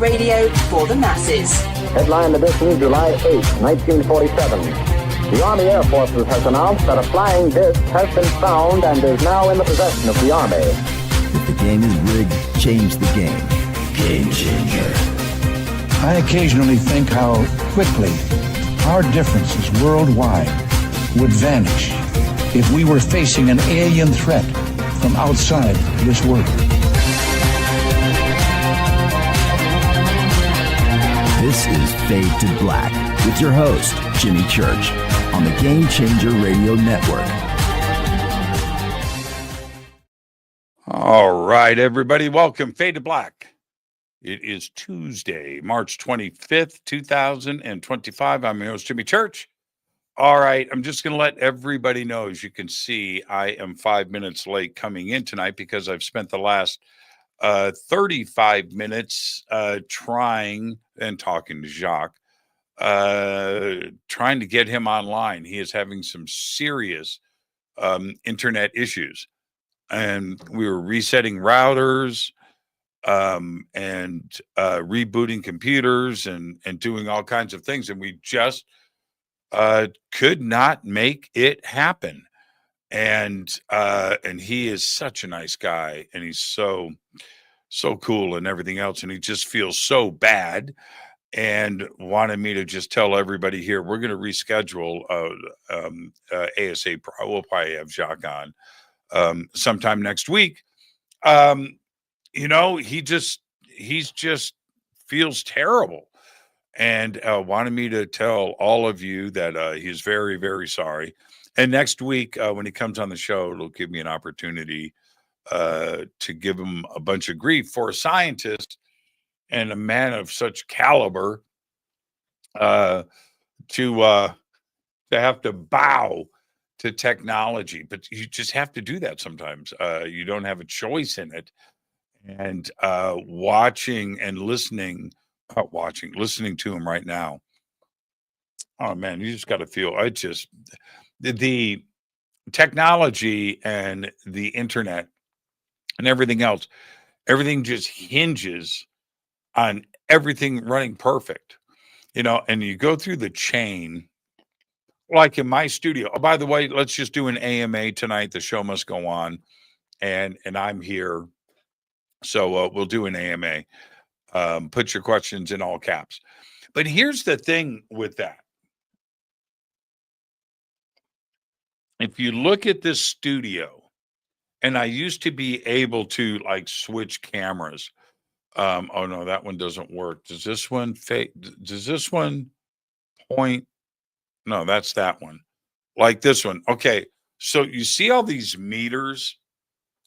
radio for the masses. Headline edition, July 8, 1947. The Army Air Forces has announced that a flying disc has been found and is now in the possession of the Army. If the game is rigged, change the game. Game changer. I occasionally think how quickly our differences worldwide would vanish if we were facing an alien threat from outside this world. This is Fade to Black with your host, Jimmy Church, on the Game Changer Radio Network. All right, everybody, welcome. Fade to Black. It is Tuesday, March 25th, 2025. I'm your host, Jimmy Church. All right, I'm just going to let everybody know, as you can see, I am 5 minutes late coming in tonight because I've spent the last 35 minutes trying and talking to Jacques, trying to get him online. He is having some serious internet issues. And we were resetting routers and rebooting computers and doing all kinds of things. And we just could not make it happen. And he is such a nice guy, and he's so cool and everything else. And he just feels so bad and wanted me to just tell everybody here, we're going to reschedule ASA. We'll probably have Jacques on sometime next week. You know, he's just feels terrible, and wanted me to tell all of you that he's very, very sorry. And next week, when he comes on the show, it'll give me an opportunity to give him a bunch of grief for a scientist and a man of such caliber to have to bow to technology. But you just have to do that sometimes. You don't have a choice in it. And listening to him right now. Oh man, you just got to feel. The technology and the internet and everything else, everything just hinges on everything running perfect, you know. And you go through the chain, like in my studio. Oh, by the way, let's just do an AMA tonight. The show must go on, and I'm here. So we'll do an AMA. Put your questions in all caps. But here's the thing with that. If you look at this studio, and I used to be able to like switch cameras. Oh no, that one doesn't work. Does this one point? No, that's that one. Like this one. Okay. So you see all these meters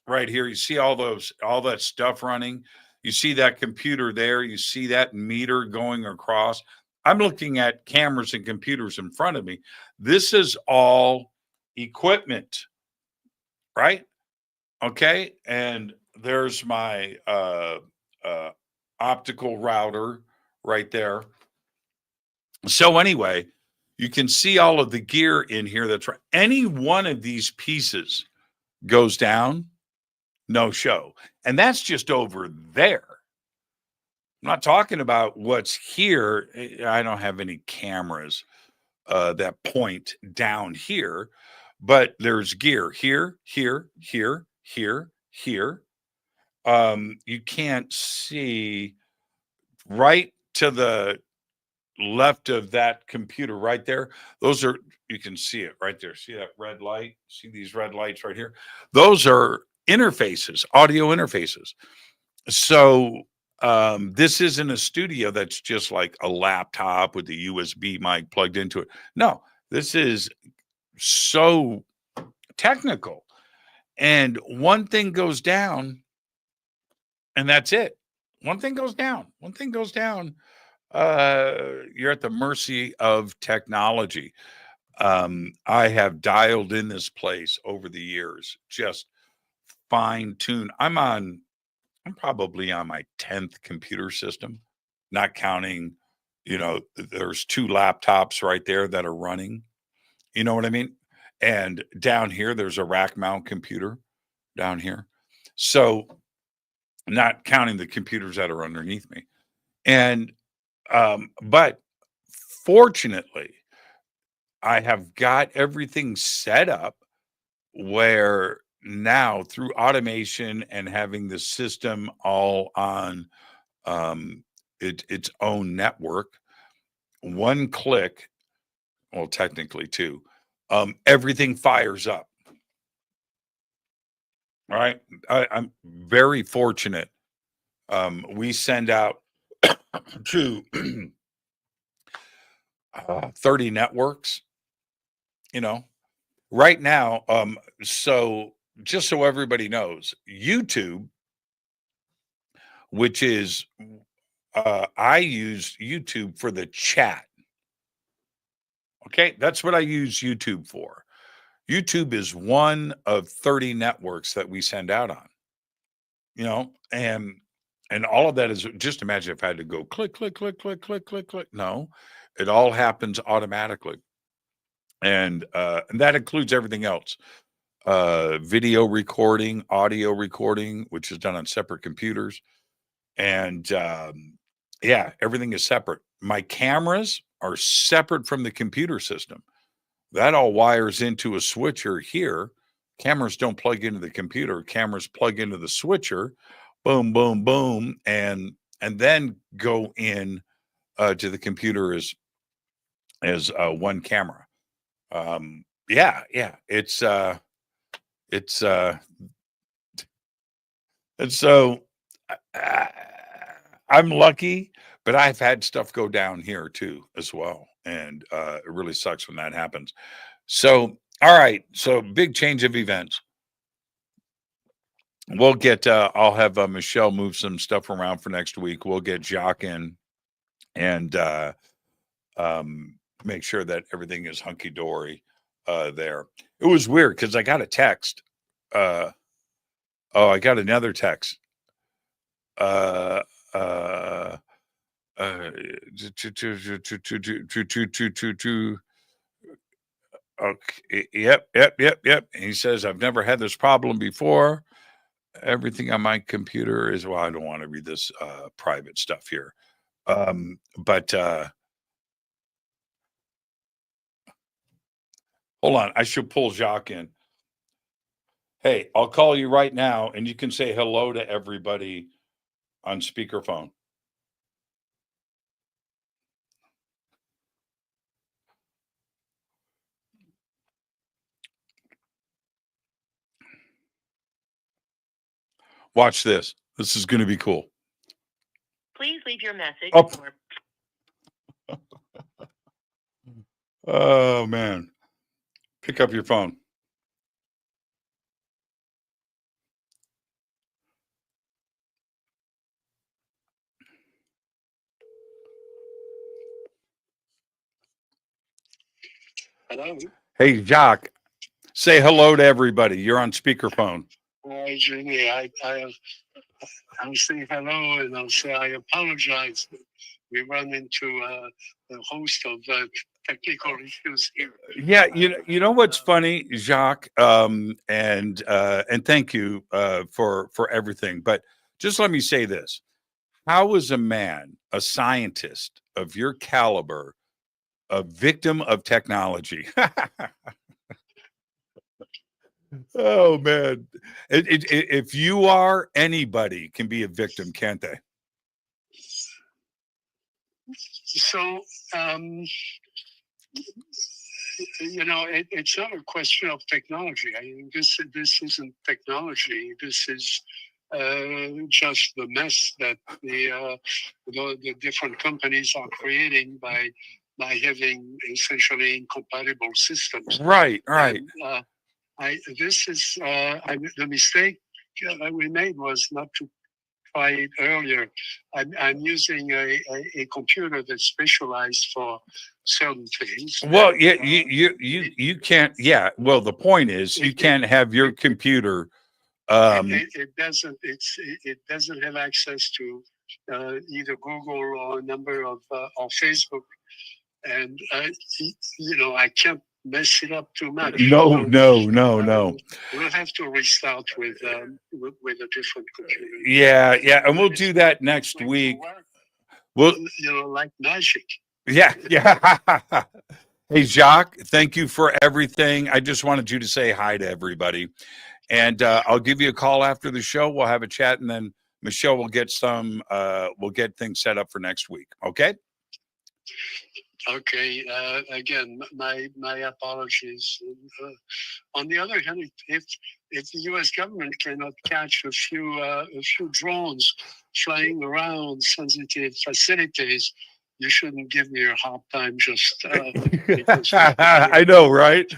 right here. You see all that stuff running. You see that computer there. You see that meter going across. I'm looking at cameras and computers in front of me. This is all equipment, right? Okay. And there's my optical router right there. So anyway, you can see all of the gear in here. That's right. Any one of these pieces goes down, no show. And that's just over there. I'm not talking about what's here. I don't have any cameras that point down here, but there's gear here, here, here, here, here. You can't see right to the left of that computer right there. Those are, you can see it right there. See that red light? See these red lights right here? Those are interfaces, audio interfaces. So this isn't a studio that's just like a laptop with the USB mic plugged into it. No, this is so technical. And one thing goes down, and that's it. One thing goes down. You're at the mercy of technology. I have dialed in this place over the years, just fine tune. I'm probably on my 10th computer system, not counting, there's 2 laptops right there that are running. You know what I mean? And down here, there's a rack mount computer down here. So not counting the computers that are underneath me. And but fortunately, I have got everything set up where now through automation and having the system all on its own network, one click, well, technically two, everything fires up. All right. I'm very fortunate. We send out to 30 networks, you know, right now. So just so everybody knows, YouTube, which is, I use YouTube for the chat. Okay. That's what I use YouTube for. YouTube is one of 30 networks that we send out on, you know, and all of that is, just imagine if I had to go click, click, click, click, click, click, click. No, it all happens automatically. And that includes everything else. Video recording, audio recording, which is done on separate computers. And yeah, everything is separate. My cameras are separate from the computer system. That all wires into a switcher here. Cameras don't plug into the computer. Cameras plug into the switcher. Boom, boom, boom, and then go in to the computer as one camera. Yeah, it's and so I'm lucky, but I've had stuff go down here too as well, and it really sucks when that happens. So, all right, so big change of events. We'll get. I'll have Michelle move some stuff around for next week. We'll get Jacques in and make sure that everything is hunky dory there. It was weird because I got a text. Oh, I got another text. Okay. Yep. And he says, I've never had this problem before. Everything on my computer is, well, I don't want to read this private stuff here. But hold on. I should pull Jacques in. Hey, I'll call you right now and you can say hello to everybody on speakerphone. Watch this. This is going to be cool. Please leave your message. Oh, man. Pick up your phone. Hello. Hey, Jacques, say hello to everybody. You're on speakerphone. Hi, Jimmy. I'll say hello and I'll say I apologize. We run into a host of technical issues here. Yeah, you know what's funny, Jacques, and thank you for everything. But just let me say this: how is a man, a scientist of your caliber, a victim of technology? Oh man, if you are, anybody can be a victim, can't they? So, it's not a question of technology. I mean, this isn't technology. This is just the mess that the different companies are creating by having essentially incompatible systems. Right. And, the mistake we made was not to try it earlier. I'm using a computer that's specialized for certain things. Well, yeah, you can't. Yeah. Well, the point is, you can't have your computer. It doesn't have access to either Google or a number of or Facebook, and I can't mess it up too much. No. We'll have to restart with a different computer. Yeah, and we'll do that next week. Well, like magic. yeah. Hey, Jacques, thank you for everything. I just wanted you to say hi to everybody. And I'll give you a call after the show. We'll have a chat, and then Michelle will get we'll get things set up for next week. Okay? Okay. Again, my apologies. On the other hand, if the U.S. government cannot catch a few drones flying around sensitive facilities, you shouldn't give me a hard time just because I know, right?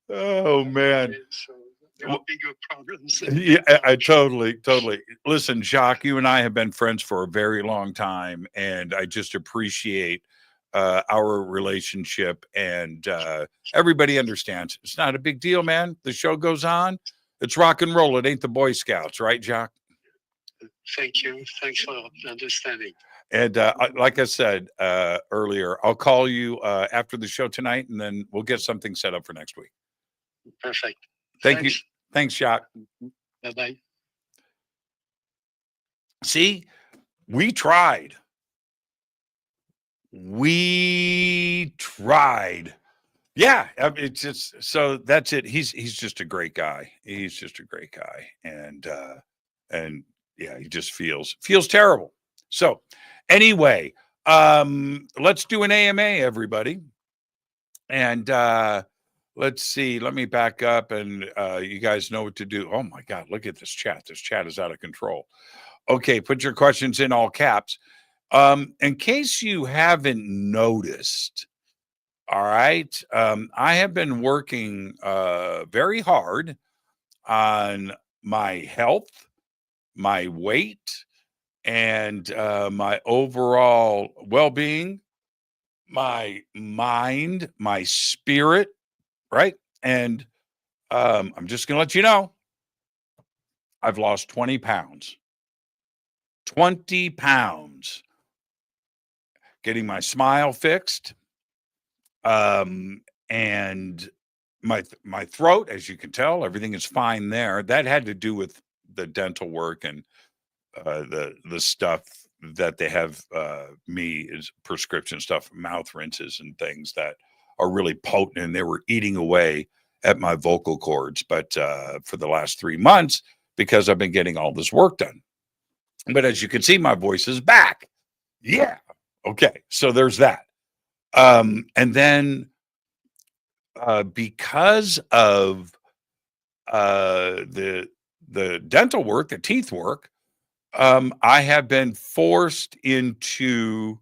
Oh man. So there are bigger problems. Yeah, I totally. Listen, Jacques, you and I have been friends for a very long time, and I just appreciate our relationship. And everybody understands it's not a big deal, man. The show goes on. It's rock and roll. It ain't the Boy Scouts, right, Jacques? Thank you. Thanks for understanding. And like I said earlier, I'll call you after the show tonight, and then we'll get something set up for next week. Perfect. Thank you. Thanks, Jacques. Bye-bye. See, we tried. Yeah, it's just so that's it. He's just a great guy. And yeah, he just feels terrible. So anyway, let's do an AMA, everybody. And let's see. Let me back up, and you guys know what to do. Oh my God, look at this chat. This chat is out of control. Okay, put your questions in all caps. In case you haven't noticed, all right, I have been working very hard on my health, my weight, and my overall well-being, my mind, my spirit, right? And I'm just going to let you know, I've lost 20 pounds. 20 pounds. Getting my smile fixed. And my throat, as you can tell, everything is fine there. That had to do with the dental work and the stuff that they have me is prescription stuff, mouth rinses and things that are really potent, and they were eating away at my vocal cords. But for the last 3 months, because I've been getting all this work done. But as you can see, my voice is back. Yeah. Okay. So there's that. And then because of the dental work, the teeth work, I have been forced into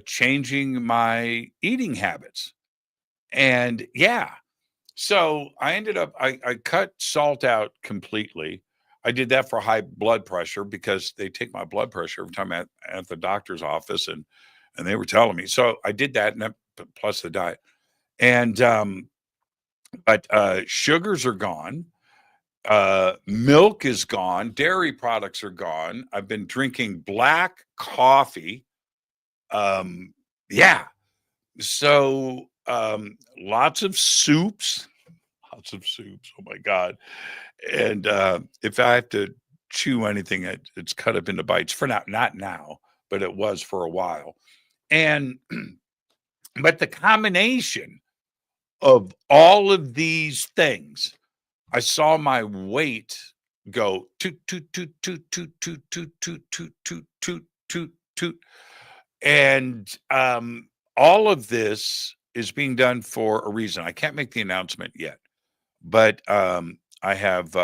changing my eating habits. And yeah, so I ended up, I cut salt out completely. I did that for high blood pressure because they take my blood pressure every time at the doctor's office, and they were telling me. So I did that, and that, plus the diet. And but sugars are gone. Milk is gone. Dairy products are gone. I've been drinking black coffee. Yeah. So lots of soups. Oh my God. And if I have to chew anything, it's cut up into bites for now, not now, but it was for a while. And but the combination of all of these things, I saw my weight go toot, toot, toot, toot, toot, toot, toot, toot, toot, toot, toot, toot, toot. And all of this is being done for a reason. I can't make the announcement yet, but I have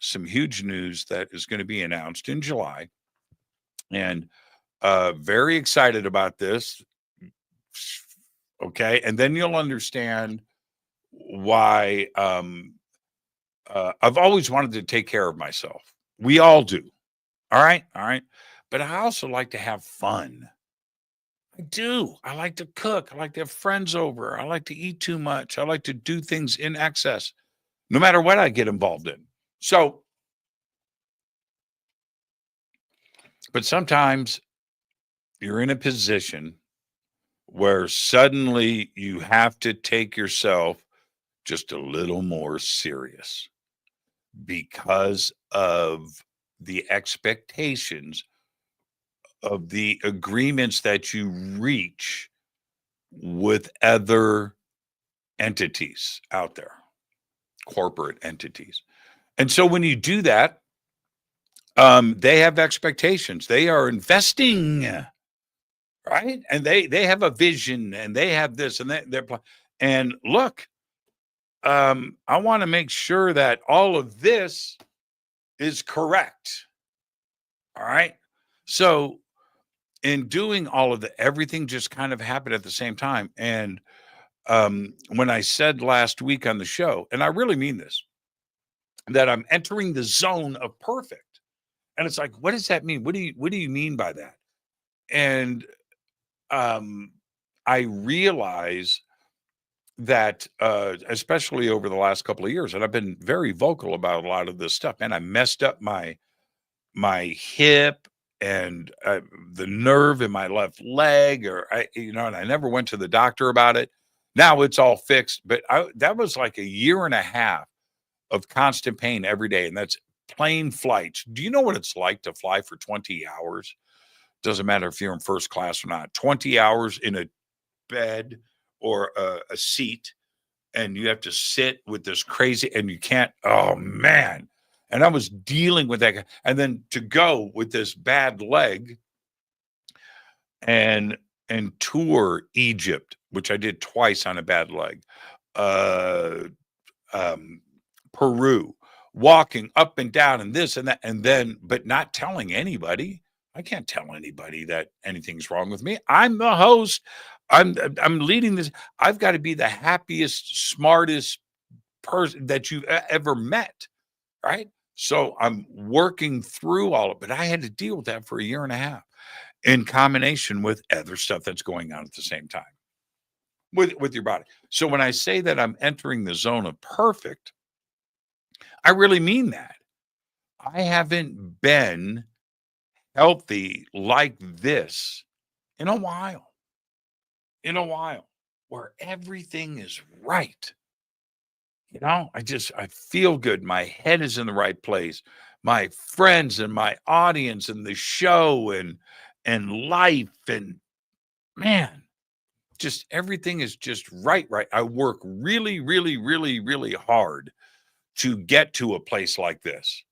some huge news that is going to be announced in July, and very excited about this. Okay, and then you'll understand why I've always wanted to take care of myself. We all do. All right. But I also like to have fun. I do. I like to cook. I like to have friends over. I like to eat too much. I like to do things in excess, no matter what I get involved in. So, but sometimes you're in a position where suddenly you have to take yourself just a little more serious because of the expectations the agreements that you reach with other entities out there, corporate entities. And so when you do that, they have expectations. They are investing, right? And they have a vision, and they have this, and and look, I want to make sure that all of this is correct. All right. So in doing all of everything just kind of happened at the same time. And when I said last week on the show, and I really mean this, that I'm entering the zone of perfect. And it's like, what does that mean? What do you mean by that? And I realize that especially over the last couple of years, and I've been very vocal about a lot of this stuff, and I messed up my hip and the nerve in my left leg, and I never went to the doctor about it. Now it's all fixed, but that was like a year and a half of constant pain every day, and that's plane flights. Do you know what it's like to fly for 20 hours? Doesn't matter if you're in first class or not. 20 hours in a bed or a seat, and you have to sit with this crazy, and you can't, oh man. And I was dealing with that. And then to go with this bad leg and tour Egypt, which I did twice on a bad leg, Peru, walking up and down and this and that, and then, but not telling anybody. I can't tell anybody that anything's wrong with me. I'm the host. I'm leading this. I've got to be the happiest, smartest person that you've ever met, right? So I'm working through all of it. But I had to deal with that for a year and a half in combination with other stuff that's going on at the same time with your body. So when I say that I'm entering the zone of perfect, I really mean that. I haven't been healthy like this in a while, where everything is right. I feel good. My head is in the right place. My friends and my audience and the show and life, and man, just everything is just right. I work really, really, really, really hard to get to a place like this,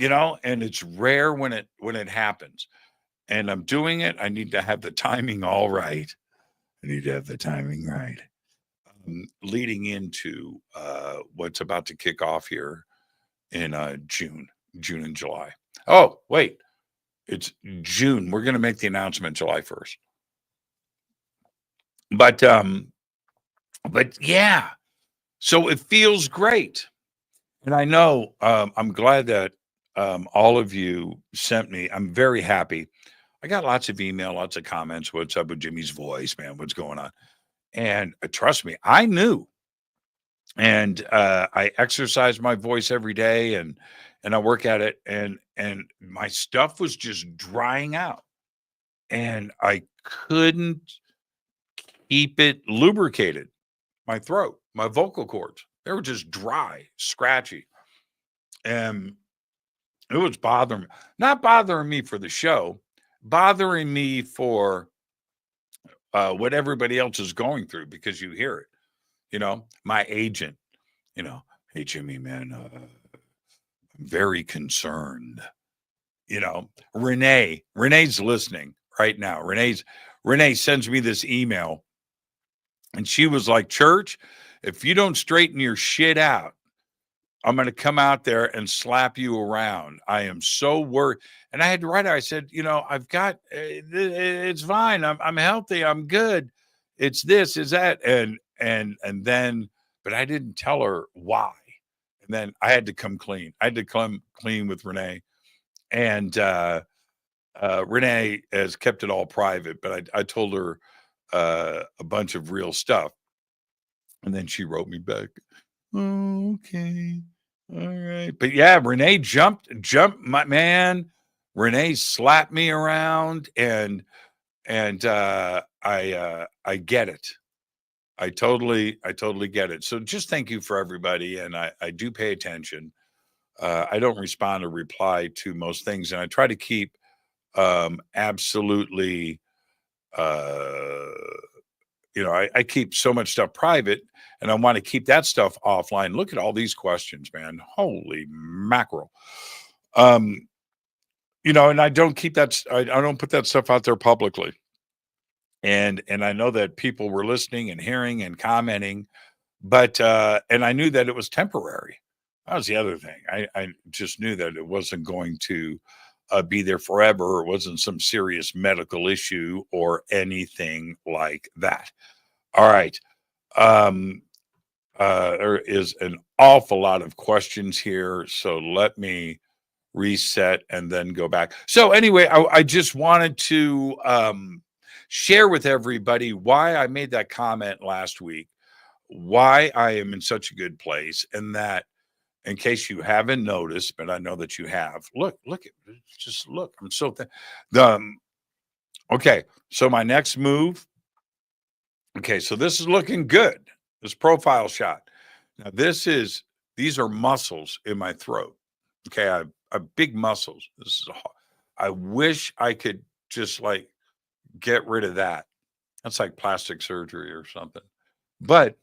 and it's rare when it happens. And I'm doing it. I need to have the timing all right. Leading into what's about to kick off here in June and July. Oh, wait, it's June. We're going to make the announcement July 1st. But yeah, so it feels great. And I know I'm glad that all of you sent me. I'm very happy. I got lots of email, lots of comments. What's up with Jimmy's voice, man? What's going on? And trust me, I knew. And I exercise my voice every day, and I work at it, and my stuff was just drying out, and I couldn't keep it lubricated. My throat, my vocal cords, they were just dry, scratchy, and it was not bothering me for the show, bothering me for what everybody else is going through, because you hear it. My agent, hey, Jimmy, man, I'm very concerned. Renee's listening right now. Renee sends me this email, and she was like, Church, if you don't straighten your shit out, I'm going to come out there and slap you around. I am so worried. And I had to write her. I said, I've got, it's fine. I'm healthy. I'm good. It's this, is that. And then, but I didn't tell her why. And then I had to come clean. I had to come clean with Renee. And Renee has kept it all private, but I told her a bunch of real stuff. And then she wrote me back, oh, okay. All right. But yeah, Renee jumped my man. Renee slapped me around, and I get it. I totally get it. So just thank you for everybody. And I do pay attention. I don't respond or reply to most things, and I try to keep absolutely, I keep so much stuff private, and I want to keep that stuff offline. Look at all these questions, man. Holy mackerel. And I don't keep that. I don't put that stuff out there publicly. And I know that people were listening and hearing and commenting, but and I knew that it was temporary. That was the other thing. I just knew that it wasn't going to be there forever. It wasn't some serious medical issue or anything like that. All right. There is an awful lot of questions here, so let me reset and then go back. So anyway, I just wanted to share with everybody why I made that comment last week, why I am in such a good place, and that in case you haven't noticed, but I know that you have, look, just look. I'm so okay. So my next move. Okay, so this is looking good. This profile shot. Now these are muscles in my throat. Okay, I have big muscles. I wish I could just like get rid of that. That's like plastic surgery or something. But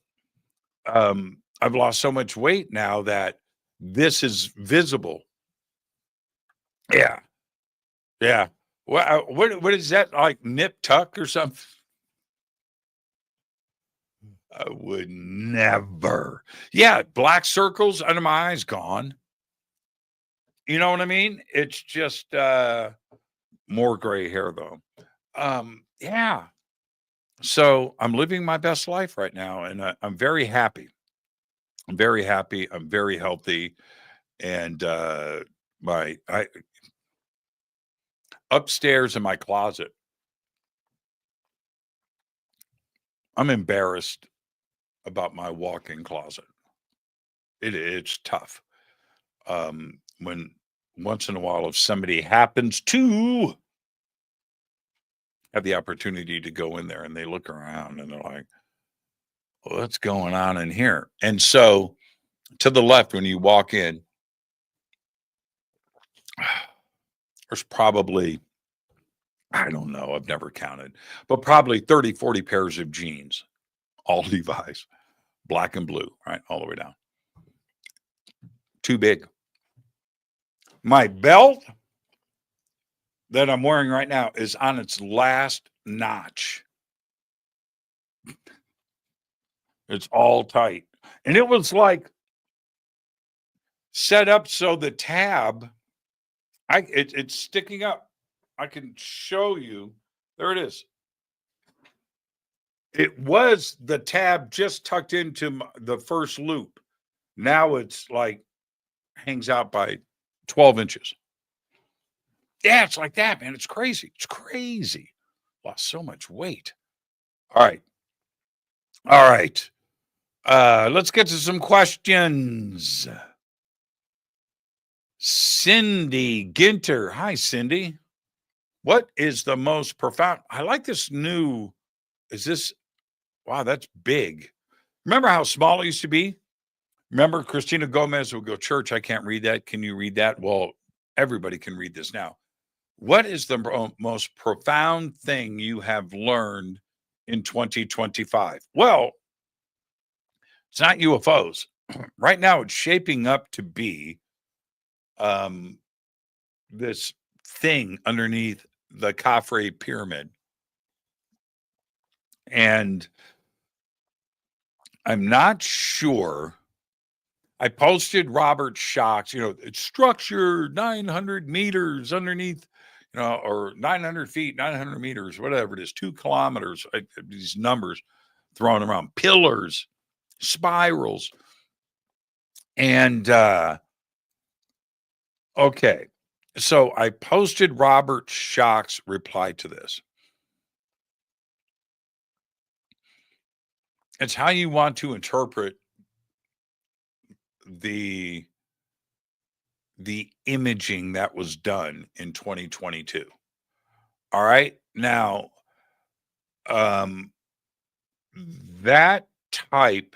I've lost so much weight now that this is visible. Yeah. Yeah. What is that, like nip tuck or something? I would never. Yeah, black circles under my eyes gone. You know what I mean? It's just more gray hair though. Yeah. So I'm living my best life right now, and I'm very happy. I'm very happy. I'm very healthy, and I upstairs in my closet, I'm embarrassed about my walk-in closet. It's tough. When once in a while, if somebody happens to have the opportunity to go in there and they look around and they're like, what's going on in here? And so to the left, when you walk in, there's probably, I don't know, I've never counted, but probably 30, 40 pairs of jeans, all Levi's, black and blue, right? All the way down. Too big. My belt that I'm wearing right now is on its last notch. It's all tight. And it was like set up so the tab, it's sticking up. I can show you. There it is. It was the tab just tucked into the first loop. Now it's like hangs out by 12 inches. Yeah, it's like that, man. It's crazy. It's crazy. Lost so much weight. All right. All right. Let's get to some questions. Cindy Ginter. Hi, Cindy. What is the most profound? I like this new. Is this? Wow, that's big. Remember how small it used to be? Remember Christina Gomez would go, Church, I can't read that. Can you read that? Well, everybody can read this now. What is the most profound thing you have learned in 2025? Well, it's not UFOs. Right now, it's shaping up to be this thing underneath the Khafre pyramid. And I'm not sure. I posted Robert Schoch's, it's structured 900 meters underneath, or 900 feet, 900 meters, whatever it is, 2 kilometers, these numbers thrown around, pillars, spirals. And, okay. So I posted Robert Schoch's reply to this. It's how you want to interpret the imaging that was done in 2022. All right. Now, that type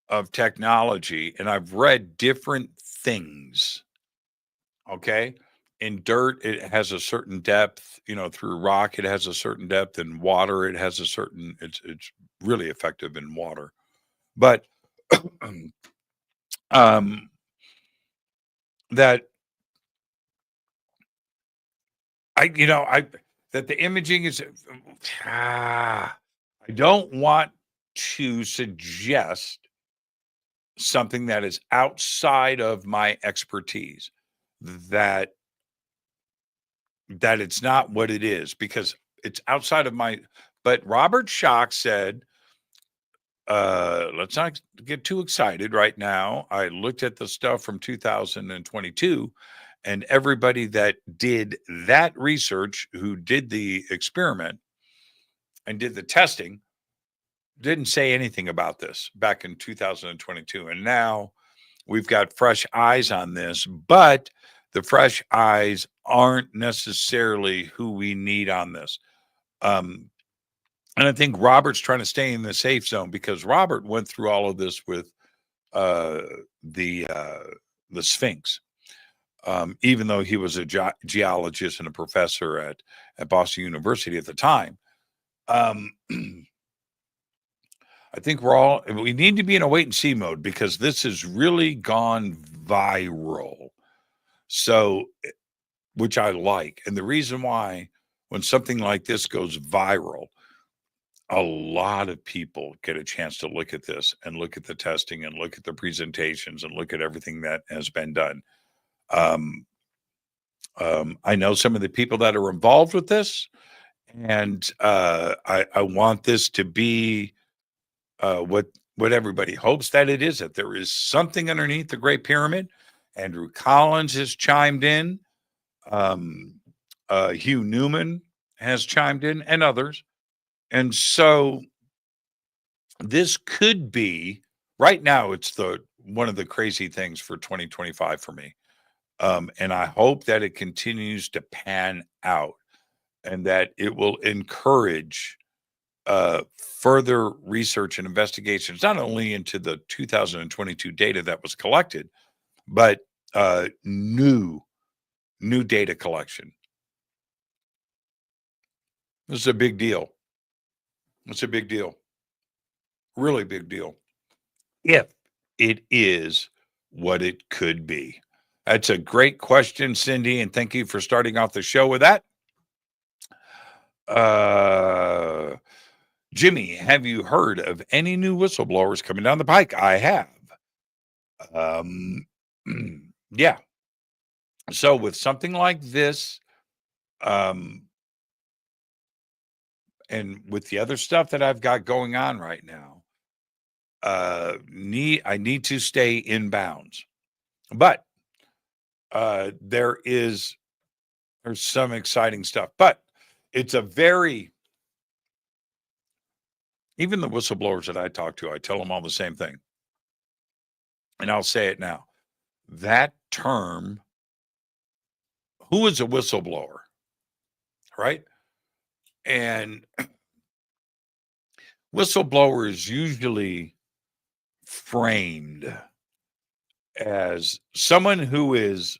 of technology, and I've read different things. Okay. in dirt, it has a certain depth, through rock, it has a certain depth. In water, it has a certain, it's really effective in water. But that that the imaging is, I don't want to suggest something that is outside of my expertise, that it's not what it is, because it's outside of my, but Robert Schoch said, let's not get too excited right now. I looked at the stuff from 2022, and everybody that did that research, who did the experiment and did the testing, didn't say anything about this back in 2022. And now we've got fresh eyes on this, but the fresh eyes aren't necessarily who we need on this. And I think Robert's trying to stay in the safe zone, because Robert went through all of this with the Sphinx. Even though he was a geologist and a professor at Boston University at the time. I think we need to be in a wait and see mode, because this has really gone viral. So, which I like. And the reason why, when something like this goes viral, a lot of people get a chance to look at this and look at the testing and look at the presentations and look at everything that has been done. I know some of the people that are involved with this, and I want this to be what everybody hopes that it is, that there is something underneath the Great Pyramid. Andrew Collins has chimed in. Hugh Newman has chimed in, and others. And so this could be, right now, it's one of the crazy things for 2025 for me. And I hope that it continues to pan out, and that it will encourage further research and investigations, not only into the 2022 data that was collected, but new data collection. This is a big deal. It's a big deal. Really big deal. If it is what it could be. That's a great question, Cindy, and thank you for starting off the show with that. Jimmy, have you heard of any new whistleblowers coming down the pike? I have. Yeah. So with something like this, and with the other stuff that I've got going on right now, I need to stay in bounds. But there's some exciting stuff. But it's even the whistleblowers that I talk to, I tell them all the same thing. And I'll say it now. That term, who is a whistleblower? Right? And whistleblower is usually framed as someone who is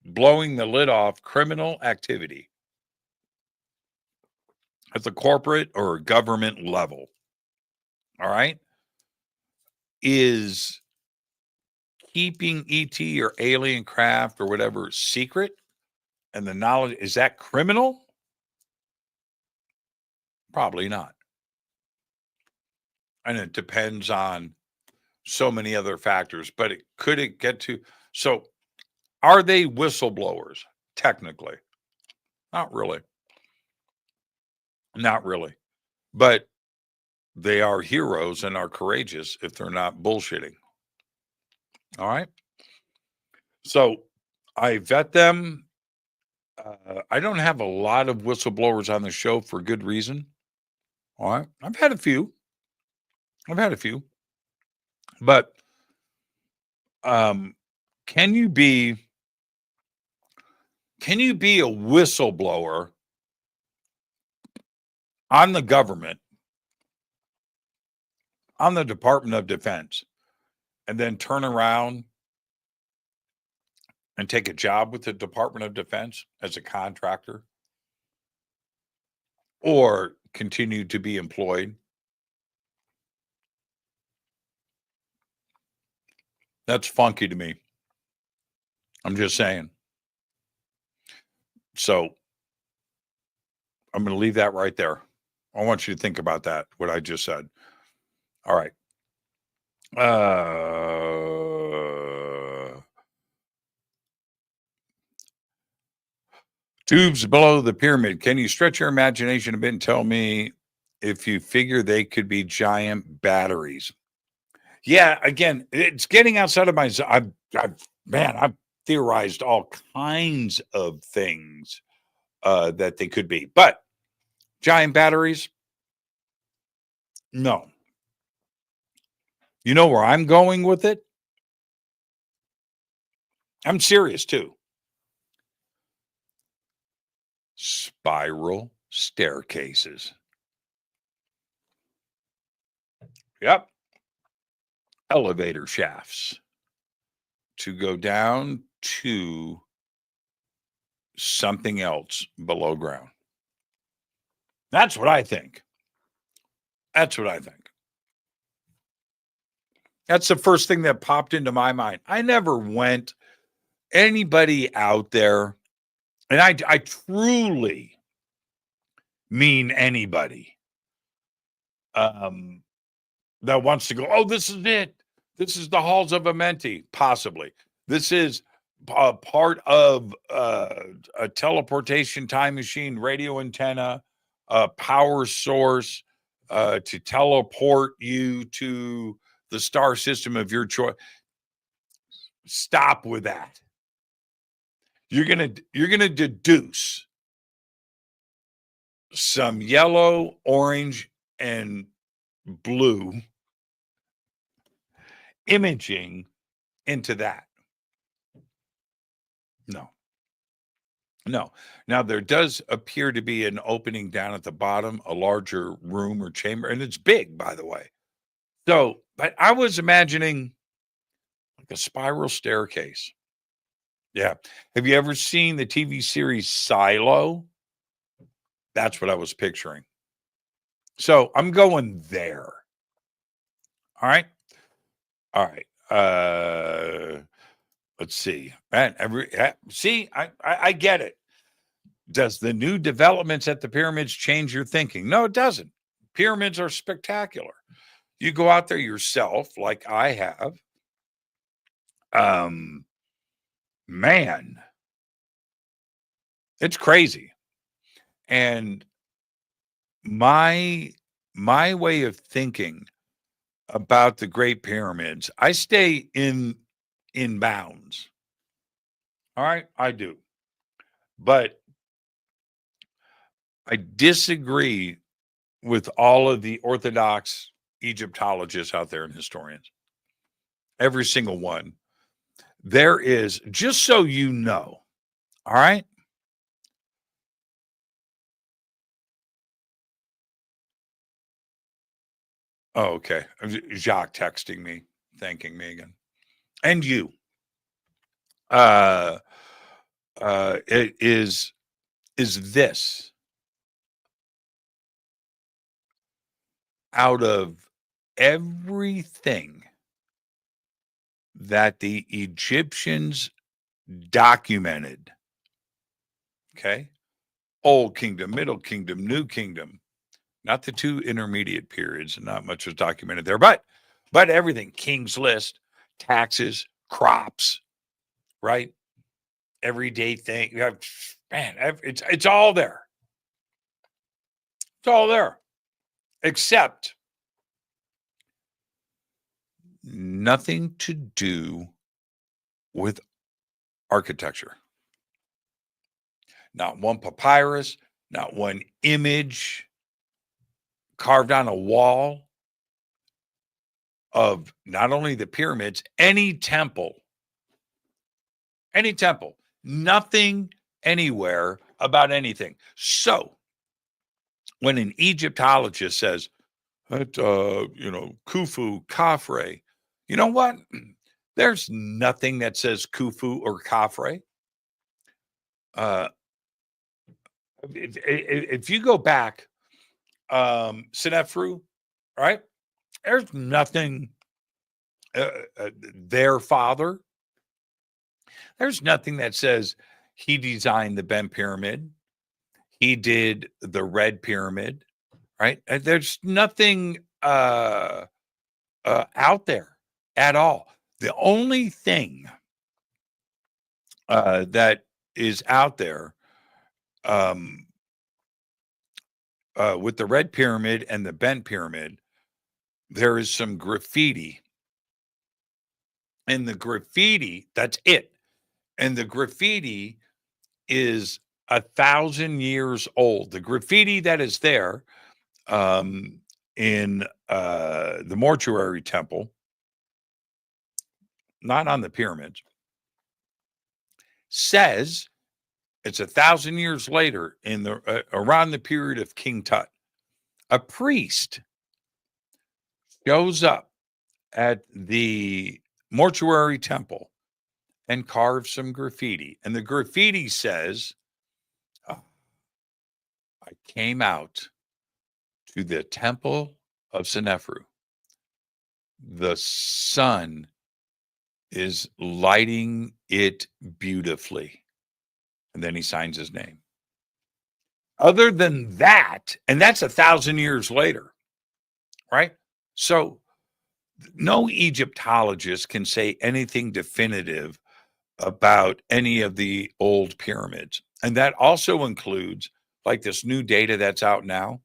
blowing the lid off criminal activity at the corporate or government level. All right? Is keeping ET or alien craft or whatever secret, and the knowledge, is that criminal? Probably not. And it depends on so many other factors, but could it get to, so are they whistleblowers? Technically, not really. Not really. But they are heroes and are courageous if they're not bullshitting. All right. So I vet them. I don't have a lot of whistleblowers on the show for good reason. All right. I've had a few. But can you be a whistleblower on the government, on the Department of Defense, and then turn around and take a job with the Department of Defense as a contractor, or continue to be employed. That's funky to me. I'm just saying. So I'm going to leave that right there. I want you to think about that, what I just said. All right. Tubes below the pyramid. Can you stretch your imagination a bit and tell me if you figure they could be giant batteries? Yeah, again, it's getting outside of my. I've theorized all kinds of things that they could be, but giant batteries, no. You know where I'm going with it? I'm serious too. Spiral staircases. Yep. Elevator shafts to go down to something else below ground. That's what I think. That's what I think. That's the first thing that popped into my mind. I never went anybody out there, and I truly mean anybody that wants to go, oh, this is it. This is the halls of Amenti, possibly. This is part of a teleportation time machine, radio antenna, power source to teleport you to the star system of your choice. Stop with that. You're gonna deduce some yellow, orange, and blue imaging into that. No. Now, there does appear to be an opening down at the bottom, a larger room or chamber, and it's big, by the way. So, but I was imagining like a spiral staircase. Yeah. Have you ever seen the TV series Silo? That's what I was picturing. So I'm going there. All right. All right. Let's see. Man, I get it. Does the new developments at the pyramids change your thinking? No, it doesn't. Pyramids are spectacular. You go out there yourself, like I have. Man, it's crazy. And my way of thinking about the Great Pyramids, I stay in bounds. All right, I do. But I disagree with all of the orthodox Egyptologists out there and historians. Every single one. There is, just so you know, all right? Oh, okay. Jacques texting me, thanking me again. And you. It is this. Out of everything that the Egyptians documented, okay? Old Kingdom, Middle Kingdom, New Kingdom, not the two intermediate periods, and not much was documented there, but everything, King's List, taxes, crops, right? Everyday thing. Man, it's all there. It's all there. Except nothing to do with architecture. Not one papyrus, not one image carved on a wall of not only the pyramids, any temple, nothing anywhere about anything. So when an Egyptologist says that, Khufu, Khafre, you know what? There's nothing that says Khufu or Khafre. If you go back, Senefru, right? There's nothing, their father. There's nothing that says he designed the Bent Pyramid. He did the Red Pyramid, right? There's nothing out there at all. The only thing that is out there with the Red Pyramid and the Bent Pyramid, there is some graffiti. And the graffiti, that's it. And the graffiti is 1,000 years old. The graffiti that is there in the mortuary temple, not on the pyramids, says it's 1,000 years later in the around the period of King Tut. A priest shows up at the mortuary temple and carves some graffiti. And the graffiti says, I came out to the temple of Senefru. The sun is lighting it beautifully. And then he signs his name. Other than that, and that's 1,000 years later, right? So no Egyptologist can say anything definitive about any of the old pyramids. And that also includes like this new data that's out now.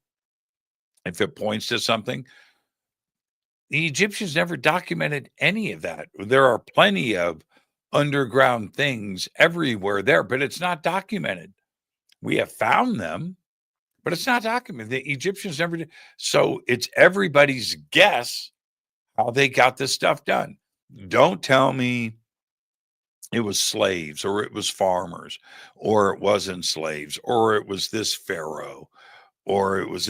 If it points to something, the Egyptians never documented any of that. There are plenty of underground things everywhere there, but it's not documented. We have found them, but it's not documented. The Egyptians never did. So it's everybody's guess how they got this stuff done. Don't tell me it was slaves or it was farmers or it wasn't slaves or it was this pharaoh or it was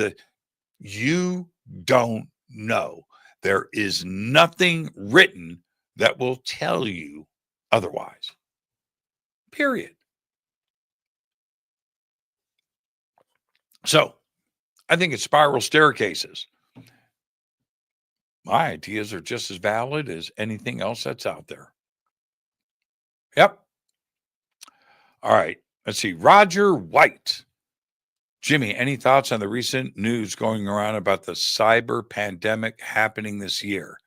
you don't know. There is nothing written that will tell you otherwise. Period. So I think it's spiral staircases. My ideas are just as valid as anything else that's out there. Yep. All right. Let's see. Roger White. Jimmy, any thoughts on the recent news going around about the cyber pandemic happening this year?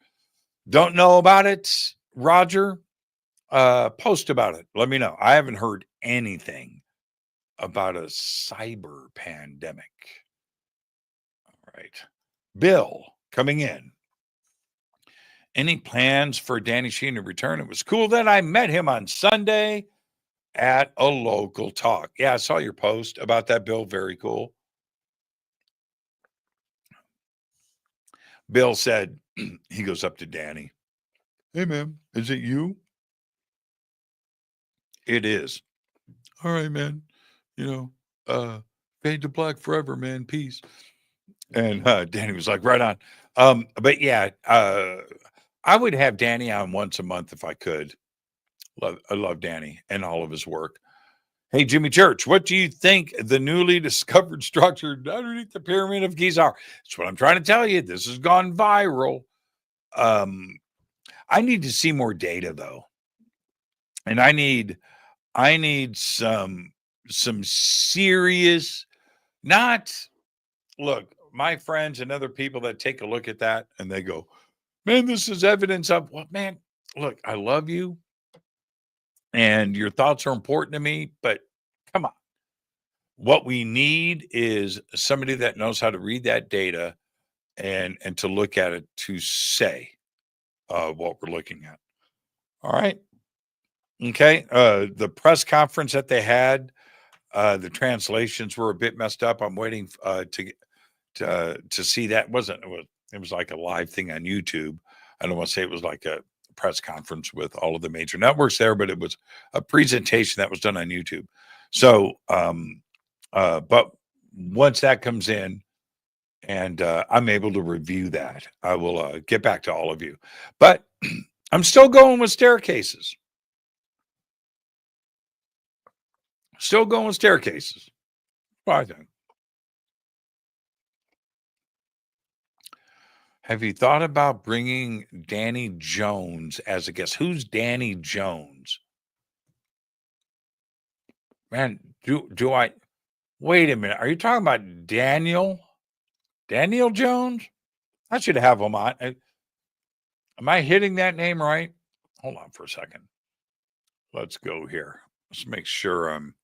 Don't know about it, Roger? Post about it. Let me know. I haven't heard anything about a cyber pandemic. All right. Bill coming in. Any plans for Danny Sheen to return? It was cool that I met him on Sunday at a local talk. Yeah, I saw your post about that, Bill. Very cool. Bill said, he goes up to Danny. Hey, man, is it you? It is. All right, man. You know, fade to black forever, man. Peace. And Danny was like, right on. But yeah, I would have Danny on once a month if I could. I love Danny and all of his work. Hey, Jimmy Church, what do you think the newly discovered structure underneath the Pyramid of Giza? That's what I'm trying to tell you. This has gone viral. I need to see more data though. And I need some serious, look, my friends and other people that take a look at that and they go, man, this is evidence of what, man, look, I love you. And your thoughts are important to me, but come on. What we need is somebody that knows how to read that data and to look at it to say what we're looking at. All right. Okay. The press conference that they had, the translations were a bit messed up. I'm waiting to see that. It was like a live thing on YouTube. I don't want to say it was like a press conference with all of the major networks there, but it was a presentation that was done on YouTube. So, but once that comes in and I'm able to review that, I will get back to all of you. But I'm still going with staircases. Still going with staircases. What I think. Have you thought about bringing Danny Jones as a guest? Who's Danny Jones? Man, do I wait a minute? Are you talking about Daniel Jones? I should have him on. Am I hitting that name right? Hold on for a second. Let's go here. Let's make sure I'm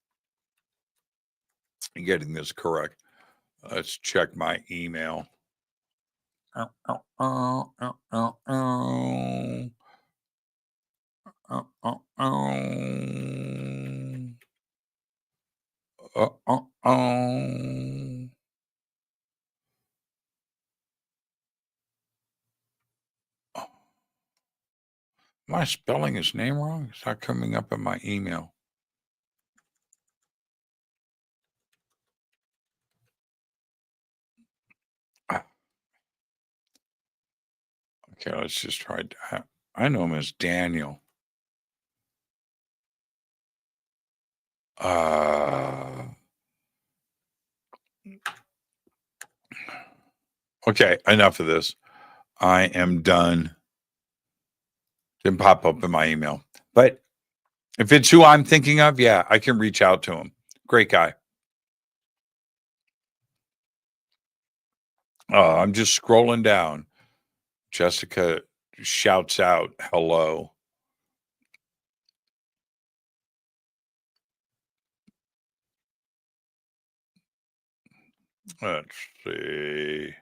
getting this correct. Let's check my email. Am I spelling his name wrong? It's not coming up in my email. Okay, let's just try. I know him as Daniel. Okay, enough of this. I am done. Didn't pop up in my email. But if it's who I'm thinking of, yeah, I can reach out to him. Great guy. I'm just scrolling down. Jessica shouts out, hello. Let's see.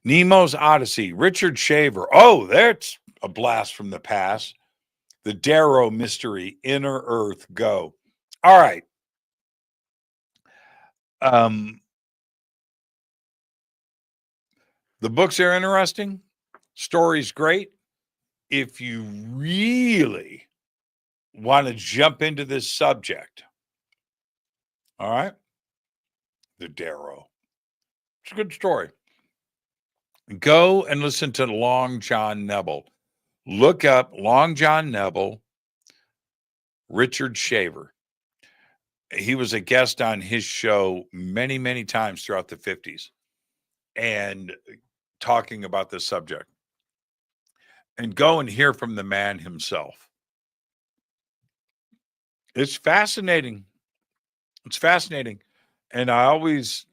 Nemo's Odyssey, Richard Shaver. Oh, that's a blast from the past. The Darrow Mystery, Inner Earth, go. All right. The books are interesting. Story's great. If you really want to jump into this subject, all right, the Darrow. It's a good story. Go and listen to Long John Nebel. Look up Long John Nebel, Richard Shaver. He was a guest on his show many, many times throughout the 50s and talking about this subject. And go and hear from the man himself. It's fascinating. It's fascinating. And I always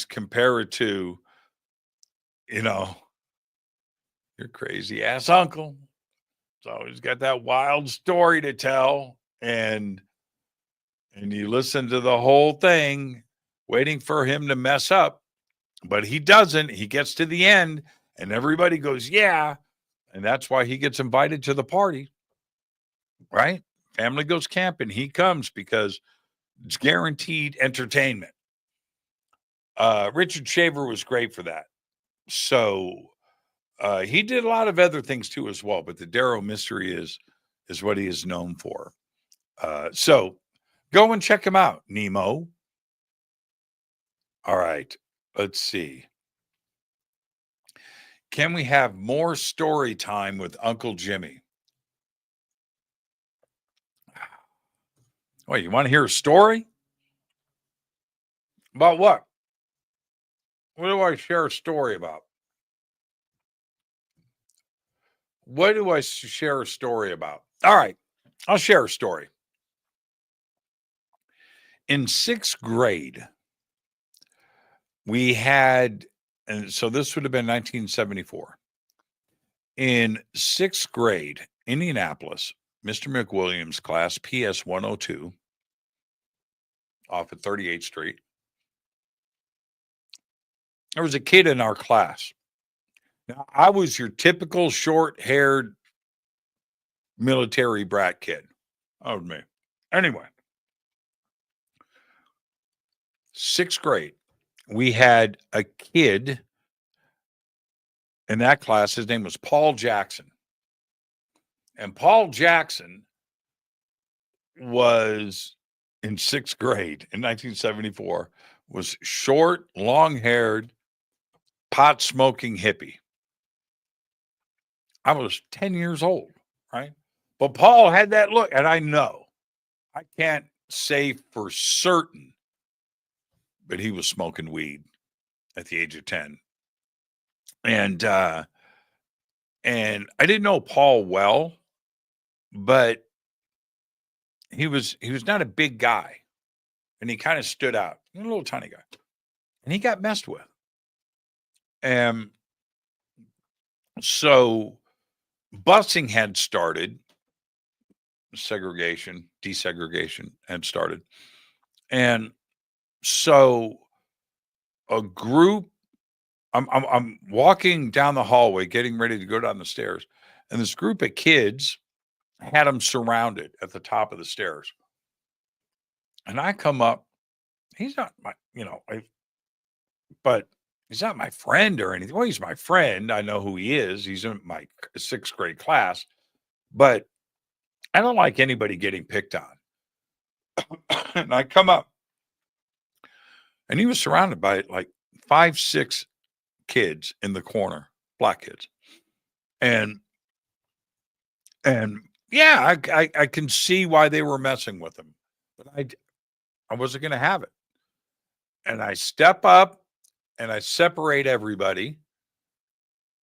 compare it to, your crazy ass uncle. It's always got that wild story to tell. And you listen to the whole thing, waiting for him to mess up. But he doesn't. He gets to the end and everybody goes, yeah. And that's why he gets invited to the party, right? Family goes camping. He comes because it's guaranteed entertainment. Richard Shaver was great for that. So he did a lot of other things too as well. But the Darrow Mystery is what he is known for. So go and check him out, Nemo. All right. Let's see. Can we have more story time with Uncle Jimmy? Wait, you want to hear a story? About what? What do I share a story about? What do I share a story about? All right, I'll share a story. In 6th grade, we had, and so this would have been 1974. In 6th grade, Indianapolis, Mr. McWilliams' class, PS 102, off at 38th Street. There was a kid in our class. Now, I was your typical short-haired military brat kid. That was me. Anyway, 6th grade, we had a kid in that class. His name was Paul Jackson. And Paul Jackson was in 6th grade in 1974, was short, long-haired, pot-smoking hippie. I was 10 years old, right? But Paul had that look, and I know, I can't say for certain, but he was smoking weed at the age of 10. And I didn't know Paul well, but he was not a big guy, and he kind of stood out. A little tiny guy, and he got messed with. And so busing had started, desegregation had started, and so a group. I'm walking down the hallway, getting ready to go down the stairs, and this group of kids had them surrounded at the top of the stairs. And I come up. He's not my, but he's not my friend or anything. Well, he's my friend. I know who he is. He's in my 6th grade class, but I don't like anybody getting picked on. And I come up, and he was surrounded by like 5, 6 kids in the corner, black kids. And yeah, I can see why they were messing with him, but I wasn't going to have it. And I step up and I separate everybody.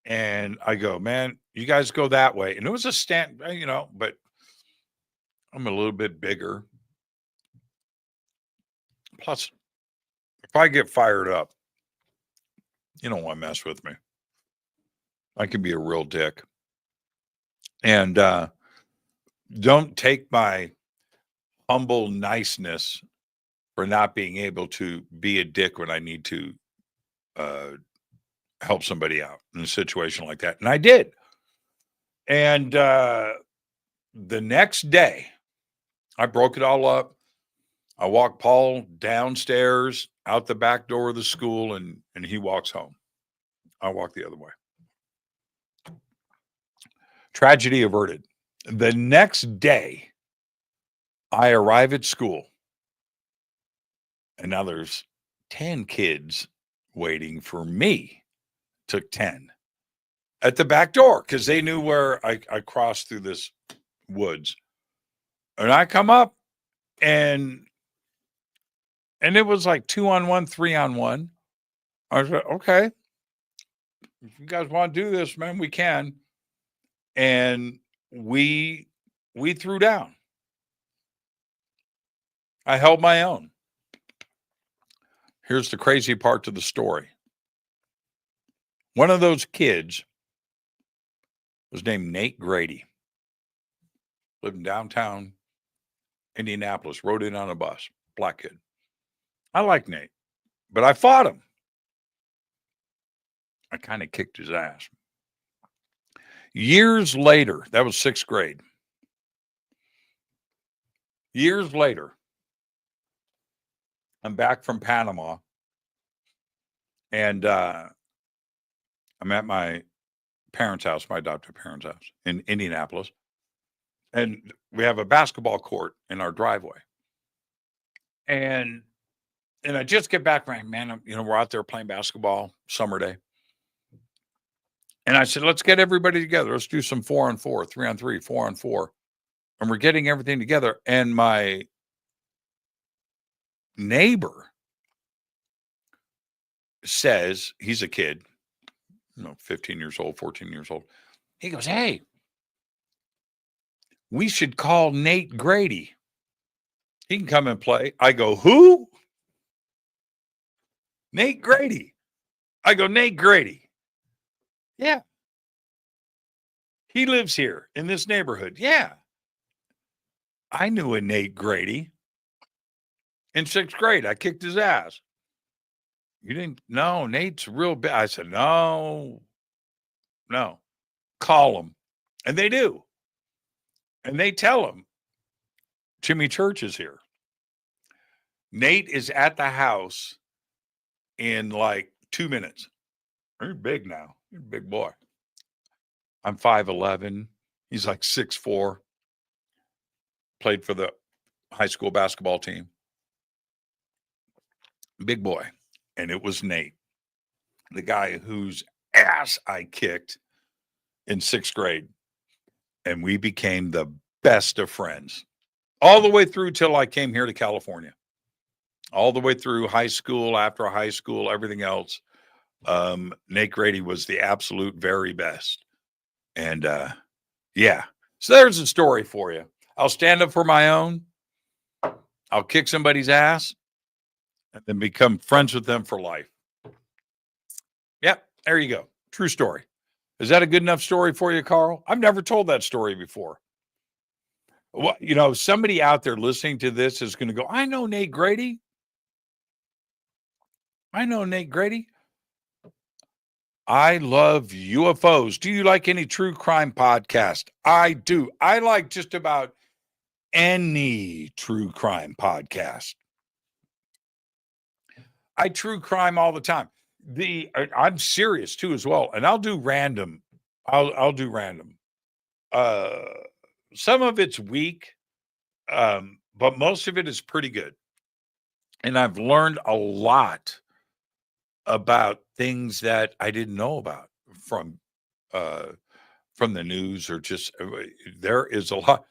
And I go, man, you guys go that way. And it was a stand, but I'm a little bit bigger. Plus, if I get fired up, you don't want to mess with me. I can be a real dick. And don't take my humble niceness for not being able to be a dick when I need to help somebody out in a situation like that. And I did. And the next day, I broke it all up. I walked Paul downstairs, out the back door of the school, and he walks home. I walk the other way. Tragedy averted. The next day, I arrive at school, and now there's 10 kids waiting for me. Took 10 at the back door because they knew where I crossed through this woods. And I come up, and it was like 2-on-1, 3-on-1. I was like, okay, if you guys want to do this, man, we can. And we threw down. I held my own. Here's the crazy part to the story. One of those kids was named Nate Grady. Lived in downtown Indianapolis, rode in on a bus, black kid. I like Nate, but I fought him. I kind of kicked his ass. Years later, that was 6th grade. Years later, I'm back from Panama, and I'm at my parents' house, my adoptive parents' house in Indianapolis, and we have a basketball court in our driveway. And I just get back, man, we're out there playing basketball, summer day. And I said, let's get everybody together. Let's do some 4-on-4, 3-on-3, 4-on-4. And we're getting everything together. And my neighbor says, he's a kid, 15 years old, 14 years old. He goes, hey, we should call Nate Grady. He can come and play. I go, who? Nate Grady. I go, Nate Grady. Yeah. He lives here in this neighborhood. Yeah. I knew a Nate Grady. In 6th grade, I kicked his ass. You didn't? No, Nate's real bad. I said, no. Call him. And they do. And they tell him, Jimmy Church is here. Nate is at the house in like 2 minutes. You're big now. You're a big boy. I'm 5'11". He's like 6'4". Played for the high school basketball team. Big boy. And it was Nate, the guy whose ass I kicked in 6th grade. And we became the best of friends all the way through till I came here to California. All the way through high school, after high school, everything else. Nate Grady was the absolute very best. And yeah, so there's a story for you. I'll stand up for my own. I'll kick somebody's ass and then become friends with them for life. Yep, there you go. True story. Is that a good enough story for you, Carl? I've never told that story before. Well, you know, somebody out there listening to this is going to go, I know Nate Grady. I know Nate Grady. I love UFOs. Do you like any true crime podcast? I do. I like just about any true crime podcast. I true crime all the time. I'm serious too as well, and I'll do random. I'll do random. Some of it's weak, but most of it is pretty good. And I've learned a lot about things that I didn't know about from the news, or just there's a lot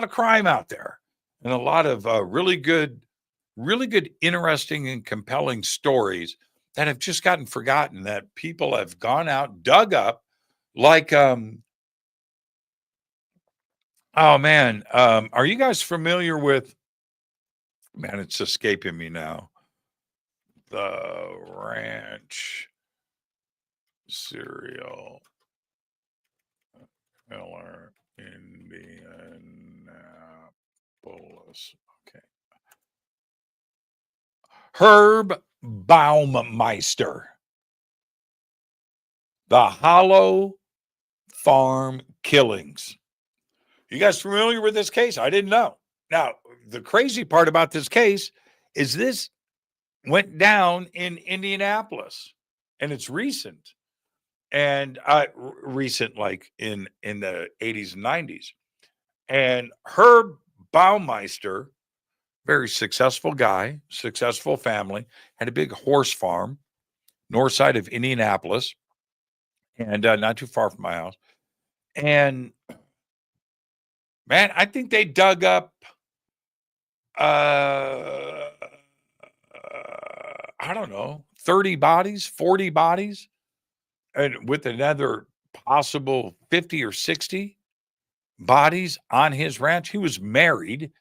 of crime out there, and a lot of really good, interesting and compelling stories that have just gotten forgotten, that people have gone out, dug up, like oh man, are you guys familiar with, man, it's escaping me now, the ranch serial killer, Indianapolis. Okay. Herb Baumeister. The Hollow Farm Killings. You guys familiar with this case? I didn't know. Now, the crazy part about this case is this went down in Indianapolis, and it's recent. And recent, like in the 80s and 90s. And Herb Baumeister, very successful guy, successful family, had a big horse farm north side of Indianapolis, and not too far from my house. And man, I think they dug up I don't know, 30 bodies, 40 bodies, and with another possible 50 or 60 bodies on his ranch. He was married.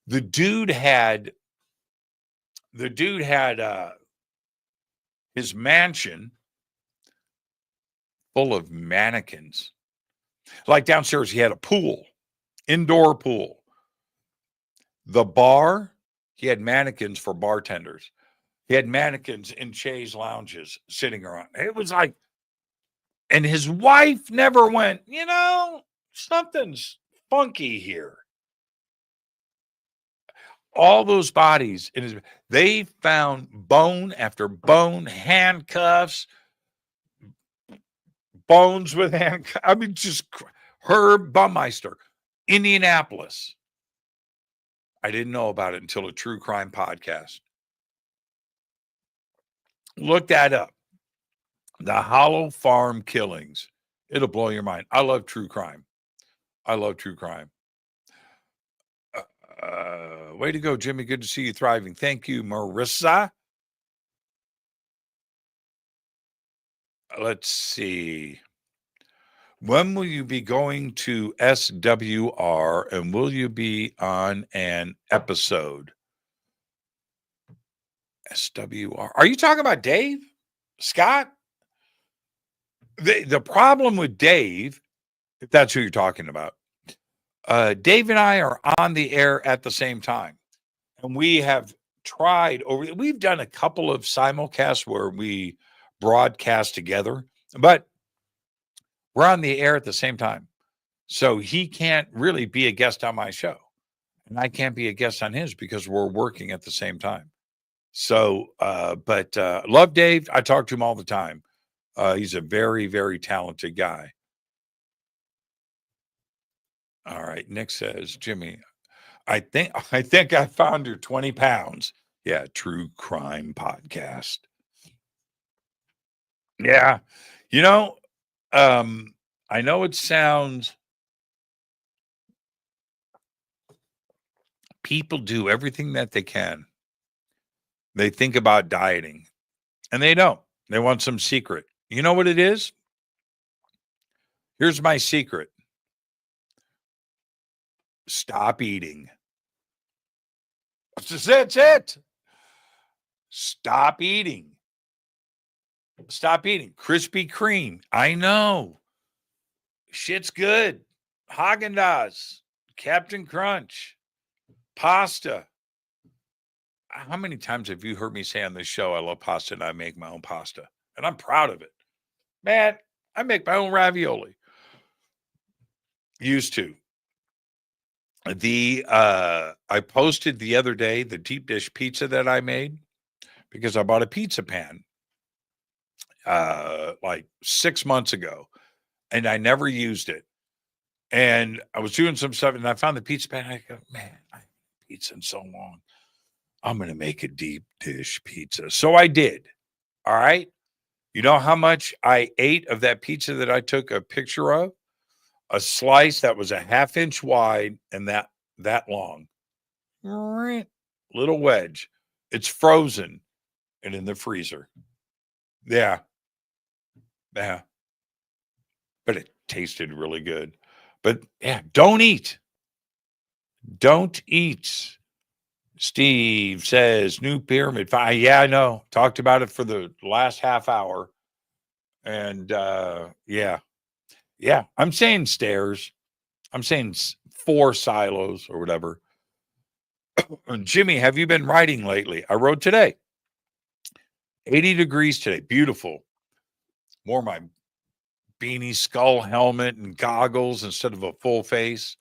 The dude had his mansion full of mannequins. Like downstairs, he had a pool, indoor pool. The bar, he had mannequins for bartenders. He had mannequins in chaise lounges sitting around. It was like, and his wife never went, you know, something's funky here. All those bodies, they found bone after bone, handcuffs, bones with handcuffs. I mean, just Herb Baumeister, Indianapolis. I didn't know about it until a true crime podcast. Look that up. The Hollow Farm Killings. It'll blow your mind. I love true crime. I love true crime. Way to go, Jimmy. Good to see you thriving. Thank you, Marissa. Let's see. When will you be going to SWR, and will you be on an episode? SWR. Are you talking about Dave? Scott? The problem with Dave, if that's who you're talking about, Dave and I are on the air at the same time. And we have we've done a couple of simulcasts where we broadcast together, but we're on the air at the same time. So he can't really be a guest on my show. And I can't be a guest on his because we're working at the same time. So, but love Dave. I talk to him all the time. He's a very, very talented guy. All right. Nick says, Jimmy, I think I found your 20 pounds. Yeah. True crime podcast. Yeah. You know, I I know it sounds, people do everything that they can. They think about dieting, and they don't. They want some secret. You know what it is? Here's my secret. Stop eating. That's it. Stop eating. Stop eating. Krispy Kreme. I know. Shit's good. Haagen-Dazs. Captain Crunch. Pasta. How many times have you heard me say on this show, I love pasta and I make my own pasta? And I'm proud of it. Man, I make my own ravioli. Used to. I posted the other day the deep dish pizza that I made because I bought a pizza pan like 6 months ago, and I never used it. And I was doing some stuff, and I found the pizza pan. I go, man, I haven't had pizza in so long. I'm going to make a deep dish pizza. So I did. All right. You know how much I ate of that pizza that I took a picture of? A slice that was a 1/2 inch wide and that long. Little wedge. It's frozen and in the freezer. Yeah. Yeah. But it tasted really good. But yeah, don't eat. Don't eat. Steve says new pyramid. Yeah, I know. Talked about it for the last half hour. And yeah. I'm saying stairs. I'm saying 4 silos or whatever. Jimmy, have you been riding lately? I rode today. 80 degrees today. Beautiful. Wore my beanie, skull helmet, and goggles instead of a full face.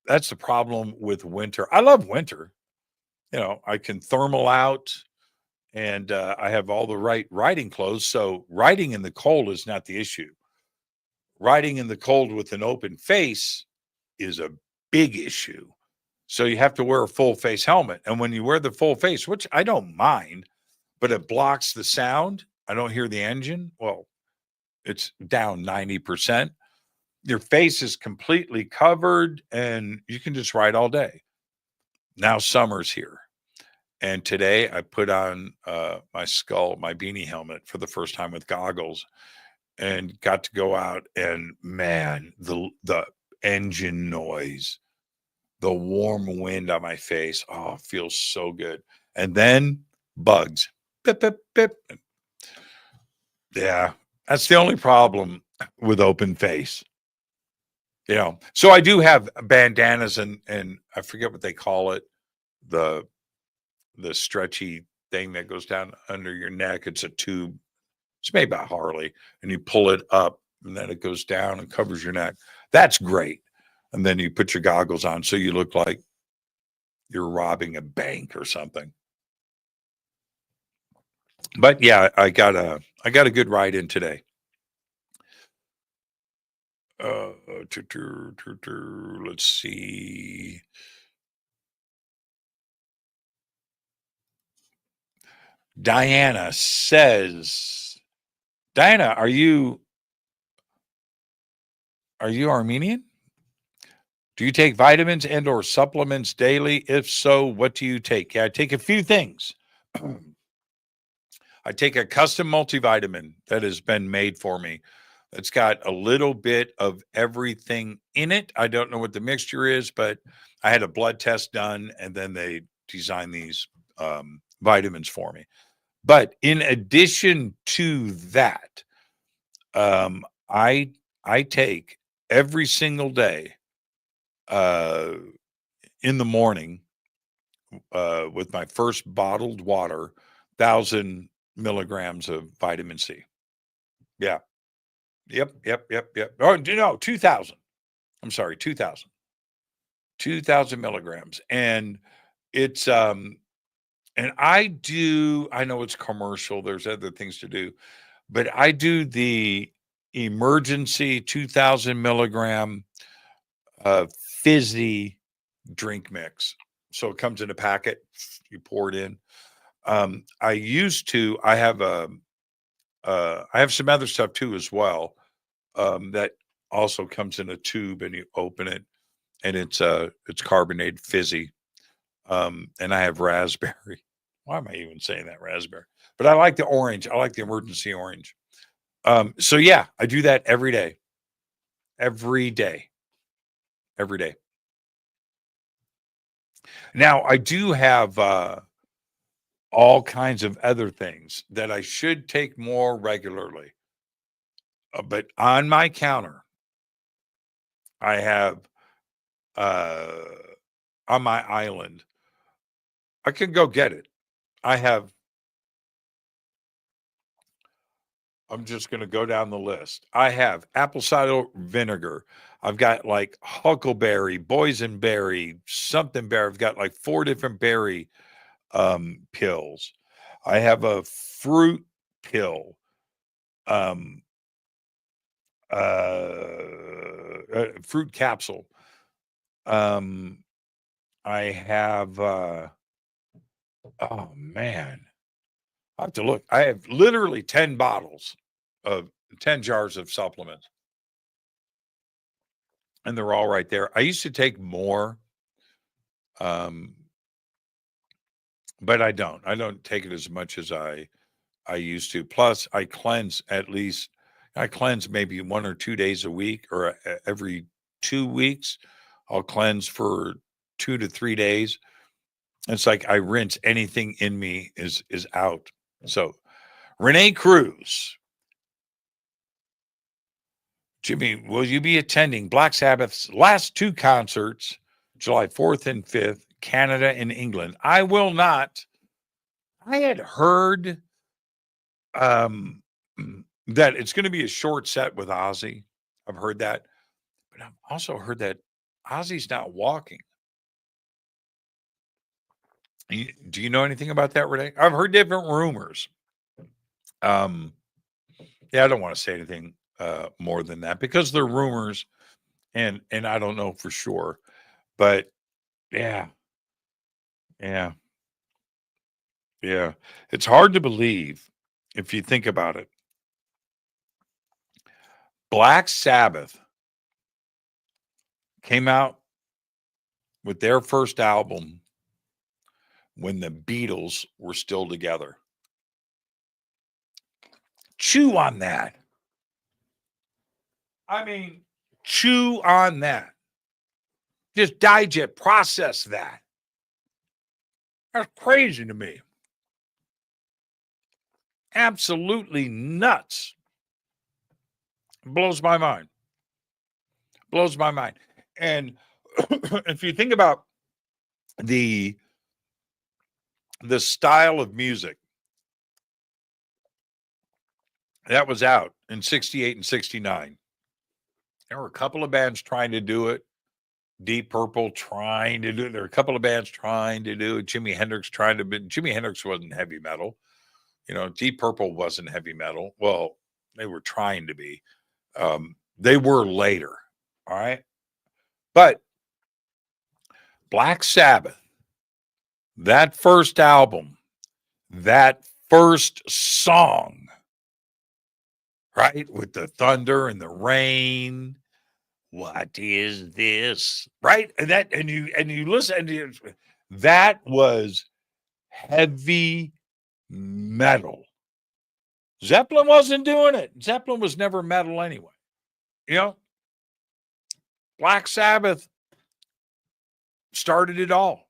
That's the problem with winter. I love winter. You know, I can thermal out, and I have all the right riding clothes. So riding in the cold is not the issue. Riding in the cold with an open face is a big issue. So you have to wear a full face helmet. And when you wear the full face, which I don't mind, but it blocks the sound. I don't hear the engine. Well, it's down 90%. Your face is completely covered and you can just ride all day. Now summer's here. And today I put on my beanie helmet for the first time with goggles and got to go out, and man, the engine noise, the warm wind on my face. Oh, it feels so good. And then bugs. Bip, bip, bip. Yeah, that's the only problem with open face. You know, so I do have bandanas and I forget what they call it. The stretchy thing that goes down under your neck. It's a tube. It's made by Harley, and you pull it up and then it goes down and covers your neck. That's great. And then you put your goggles on so you look like you're robbing a bank or something. But yeah, I got a good ride in today. Let's see. Diana says, Diana, are you Armenian? Do you take vitamins and or supplements daily? If so, what do you take? Yeah, I take a few things. I take a custom multivitamin that has been made for me. It's got a little bit of everything in it. I don't know what the mixture is, but I had a blood test done and then they designed these vitamins for me. But in addition to that, I take every single day in the morning with my first bottled water, 1,000 milligrams of vitamin C. Yeah. Yep. Oh, no, 2,000. I'm sorry, 2,000. 2,000 milligrams. And it's, and I know it's commercial. There's other things to do, but I do the emergency 2,000 milligram fizzy drink mix. So it comes in a packet, you pour it in. I have some other stuff too as well, that also comes in a tube, and you open it, and it's carbonated fizzy. And I have raspberry. Why am I even saying that, raspberry? But I like the orange. I like the emergency orange. So yeah, I do that every day. Every day. Every day. Now I do have all kinds of other things that I should take more regularly. But on my counter, I have on my island, I can go get it. I'm just going to go down the list. I have apple cider vinegar. I've got like huckleberry, boysenberry, something berry. I've got like 4 different berry pills. I have a fruit pill. Fruit capsule. I have oh man, I have to look. I have literally 10 bottles of 10 jars of supplements, and they're all right there. I used to take more, but I don't. I don't take it as much as I used to. Plus, I cleanse I cleanse maybe 1 or 2 days a week, or every 2 weeks. I'll cleanse for 2 to 3 days. It's like I rinse anything in me is out. So, Renee Cruz, Jimmy, will you be attending Black Sabbath's last 2 concerts, July 4th and 5th, Canada and England? I will not. I had heard that it's going to be a short set with Ozzy. I've heard that, but I've also heard that Ozzy's not walking. Do you know anything about that, Renee? I've heard different rumors. Yeah, I don't want to say anything more than that because they're rumors, and I don't know for sure. But yeah, yeah, yeah. It's hard to believe if you think about it. Black Sabbath came out with their first album when the Beatles were still together. Chew on that. I mean, chew on that. Just digest, process that. That's crazy to me. Absolutely nuts. Blows my mind. Blows my mind. And if you think about the style of music that was out in 68 and 69, there were a couple of bands trying to do it. Deep Purple trying to do it. There were a couple of bands trying to do it. Jimi Hendrix tried to be. Jimi Hendrix wasn't heavy metal. Deep Purple wasn't heavy metal. Well, they were trying to be. They were later. All right. But Black Sabbath, that first album, that first song, right? With the thunder and the rain. What is this? Right? And you listen, and that was heavy metal. Zeppelin wasn't doing it. Zeppelin was never metal anyway. Black Sabbath started it all.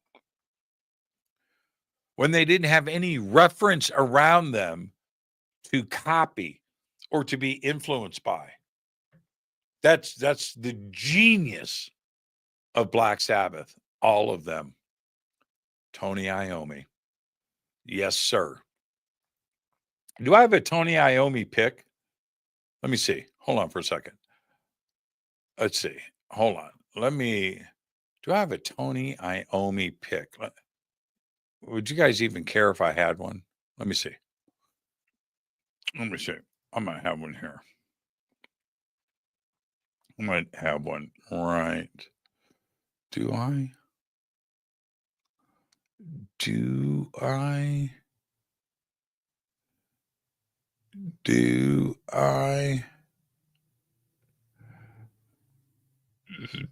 When they didn't have any reference around them to copy or to be influenced by. That's the genius of Black Sabbath, all of them. Tony Iommi. Yes, sir. Do I have a Tony Iommi pick? Let me see. Hold on for a second. Let's see. Hold on. Do I have a Tony Iommi pick? Would you guys even care if I had one? Let me see. I might have one here. I might have one right. Do I?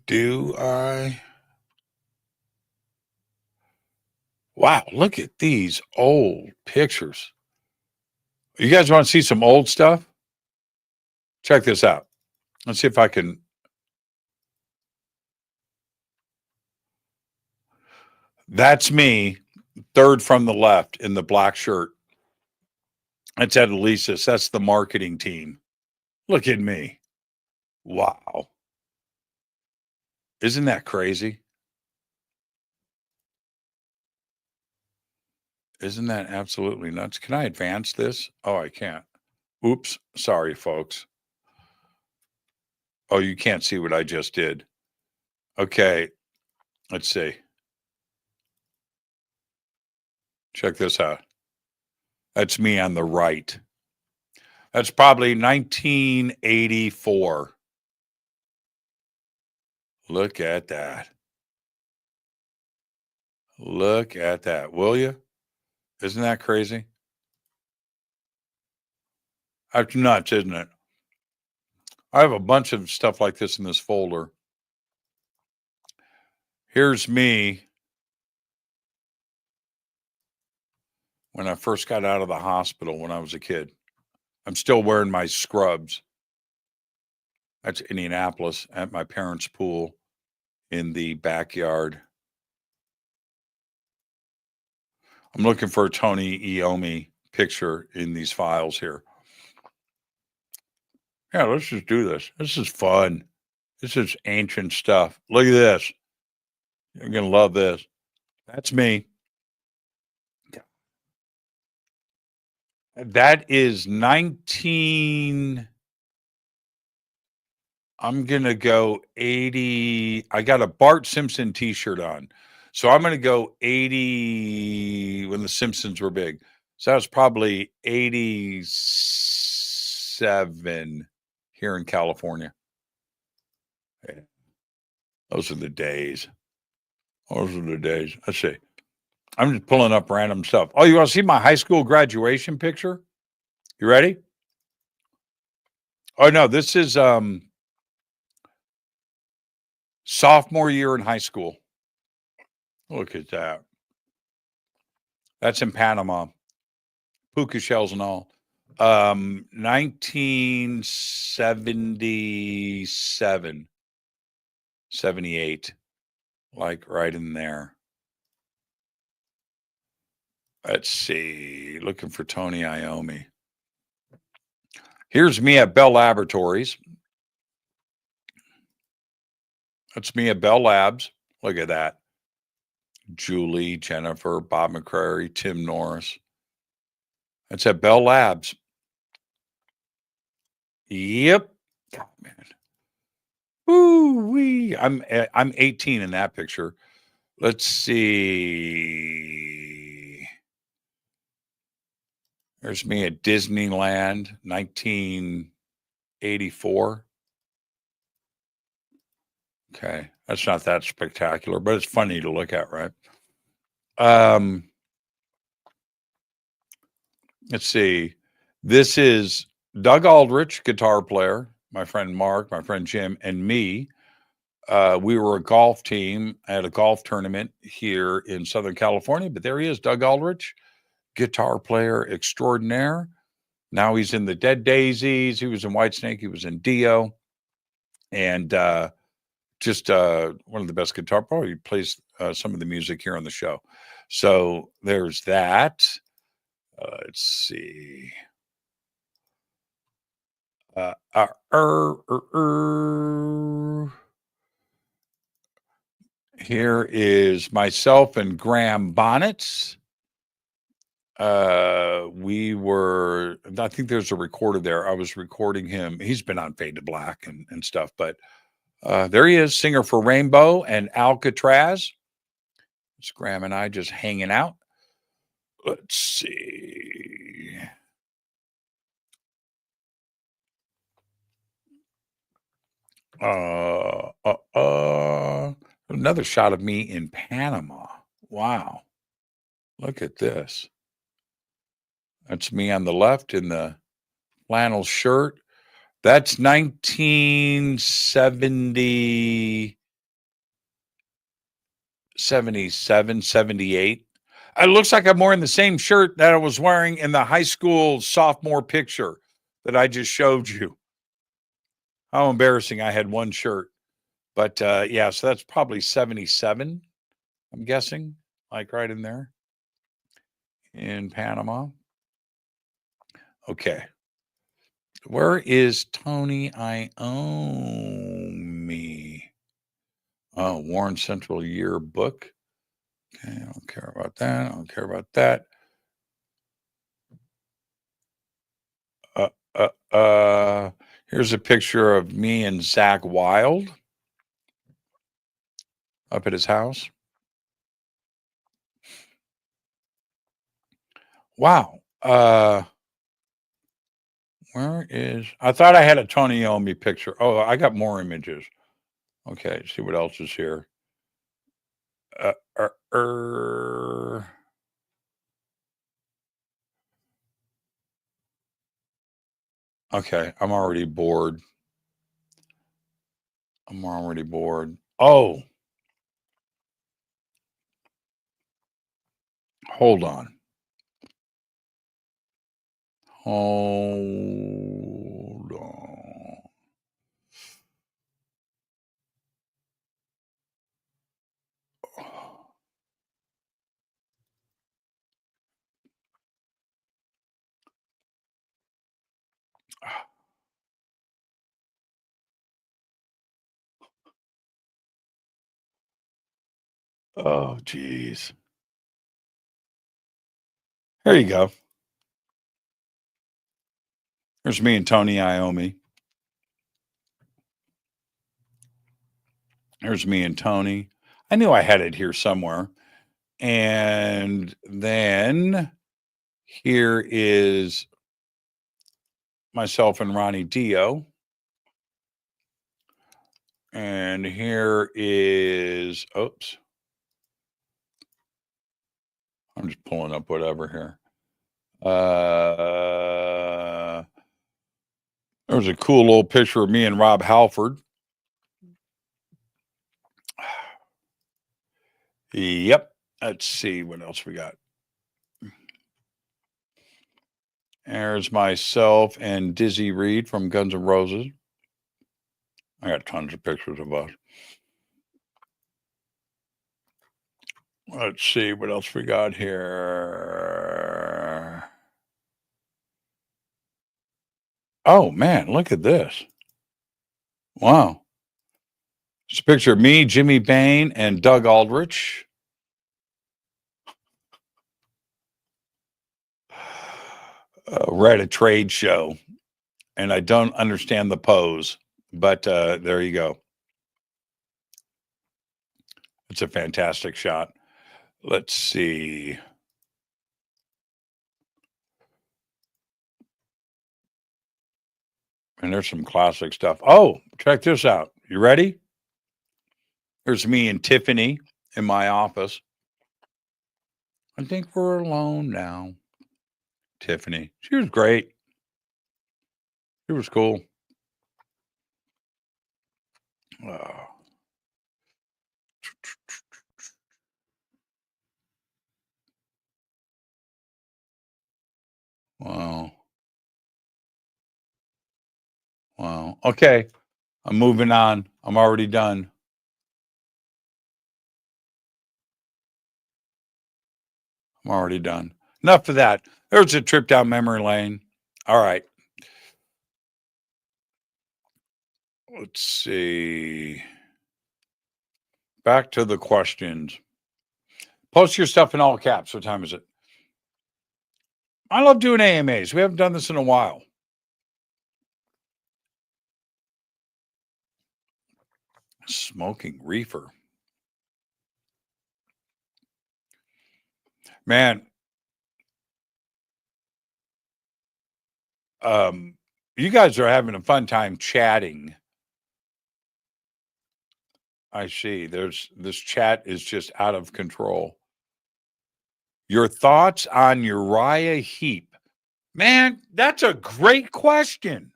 Do I? Wow, look at these old pictures. You guys want to see some old stuff? Check this out. Let's see if I can. That's me, third from the left in the black shirt. That's Ed Elisis. That's the marketing team. Look at me. Wow. Isn't that crazy? Isn't that absolutely nuts? Can I advance this? Oh, I can't. Oops. Sorry, folks. Oh, you can't see what I just did. Okay. Let's see. Check this out. That's me on the right. That's probably 1984. Look at that. Look at that. Will you? Isn't that crazy? That's nuts, isn't it? I have a bunch of stuff like this in this folder. Here's me when I first got out of the hospital when I was a kid. I'm still wearing my scrubs. That's Indianapolis at my parents' pool in the backyard. I'm looking for a Tony Iommi picture in these files here. Yeah, let's just do this. This is fun. This is ancient stuff. Look at this. You're going to love this. That's me. That is 19. I'm going to go 80. I got a Bart Simpson t-shirt on. So I'm going to go 80 when the Simpsons were big. So that was probably 87 here in California. Yeah. Those are the days. Those are the days. Let's see. I'm just pulling up random stuff. Oh, you want to see my high school graduation picture? You ready? Oh, no, this is sophomore year in high school. Look at that. That's in Panama. Puka shells and all. 1977, 78, like right in there. Let's see. Looking for Tony Iommi. Here's me at Bell Laboratories. That's me at Bell Labs. Look at that. Julie, Jennifer, Bob McCrary, Tim Norris. That's at Bell Labs. Yep. God, man. Ooh-wee. I'm 18 in that picture. Let's see. There's me at Disneyland, 1984. Okay, that's not that spectacular, but it's funny to look at, right? Let's see. This is Doug Aldrich, guitar player, my friend Mark, my friend Jim, and me. We were a golf team at a golf tournament here in Southern California, but there he is, Doug Aldrich, guitar player extraordinaire. Now he's in the Dead Daisies. He was in Whitesnake. He was in Dio. And just one of the best guitar players. He plays some of the music here on the show. So there's that. Let's see. Here is myself and Graham Bonnets. We were, I think there's a recorder there. I was recording him. He's been on Fade to Black and stuff, but there he is, singer for Rainbow and Alcatraz. It's Graham and I just hanging out. Let's see. Another shot of me in Panama. Wow. Look at this. That's me on the left in the flannel shirt. That's 1970, 77, 78. It looks like I'm wearing the same shirt that I was wearing in the high school sophomore picture that I just showed you. How embarrassing. I had one shirt. But yeah, so that's probably 77, I'm guessing, like right in there in Panama. Okay. Where is Tony Iommi? Oh, Warren Central Yearbook. Okay, I don't care about that. I don't care about that. Here's a picture of me and Zach Wild up at his house. Wow. Where is, I thought I had a Tony Iommi picture. Oh, I got more images. Okay, see what else is here. Okay, I'm already bored. Oh, hold on. Hold on. Oh, geez. There you go. There's me and Tony Iommi. There's me and Tony. I knew I had it here somewhere. And then here is myself and Ronnie Dio. And here is, oops. I'm just pulling up whatever here. There's a cool little picture of me and Rob Halford. Yep. Let's see what else we got. There's myself and Dizzy Reed from Guns N' Roses. I got tons of pictures of us. Let's see what else we got here. Oh, man, look at this. Wow. It's a picture of me, Jimmy Bain, and Doug Aldrich. We're at a trade show, and I don't understand the pose, but there you go. It's a fantastic shot. Let's see. And there's some classic stuff. Oh, check this out. You ready? Here's me and Tiffany in my office. I think we're alone now. Tiffany. She was great. She was cool. Wow. Wow. Okay. I'm moving on. I'm already done. I'm already done. Enough of that. There's a trip down memory lane. All right. Let's see. Back to the questions. Post your stuff in all caps. What time is it? I love doing AMAs. We haven't done this in a while. Smoking reefer. Man. You guys are having a fun time chatting. I see. This chat is just out of control. Your thoughts on Uriah Heep? Man, that's a great question.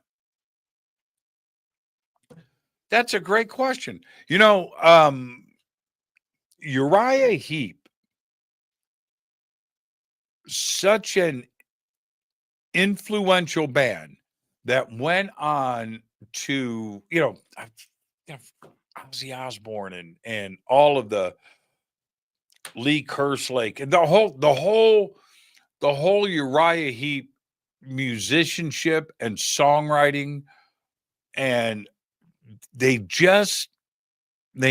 That's a great question. Uriah Heep, such an influential band that went on to, Ozzy Osbourne and all of the Lee Kerslake and the whole Uriah Heep musicianship and songwriting, and they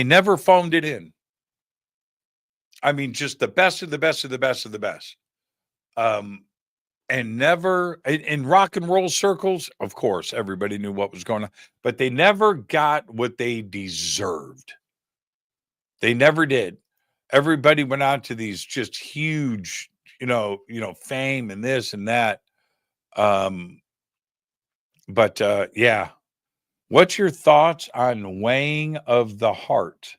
never phoned it in. I mean, just the best of the best of the best of the best. And never in rock and roll circles, of course, everybody knew what was going on, but they never got what they deserved. They never did. Everybody went on to these just huge, fame and this and that. Yeah. What's your thoughts on weighing of the heart?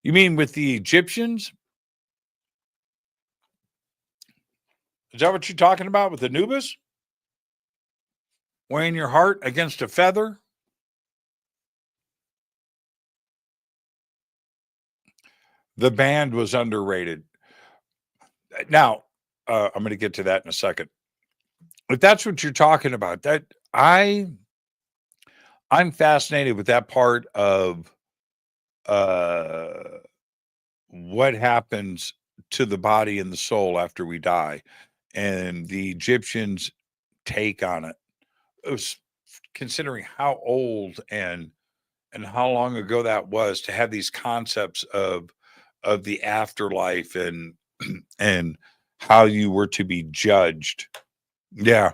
You mean with the Egyptians? Is that what you're talking about with Anubis? Weighing your heart against a feather? The band was underrated. Now, I'm going to get to that in a second. If that's what you're talking about, I'm fascinated with that part of what happens to the body and the soul after we die, and the Egyptians' take on it. It was, considering how old and how long ago that was, to have these concepts of the afterlife and how you were to be judged. Yeah.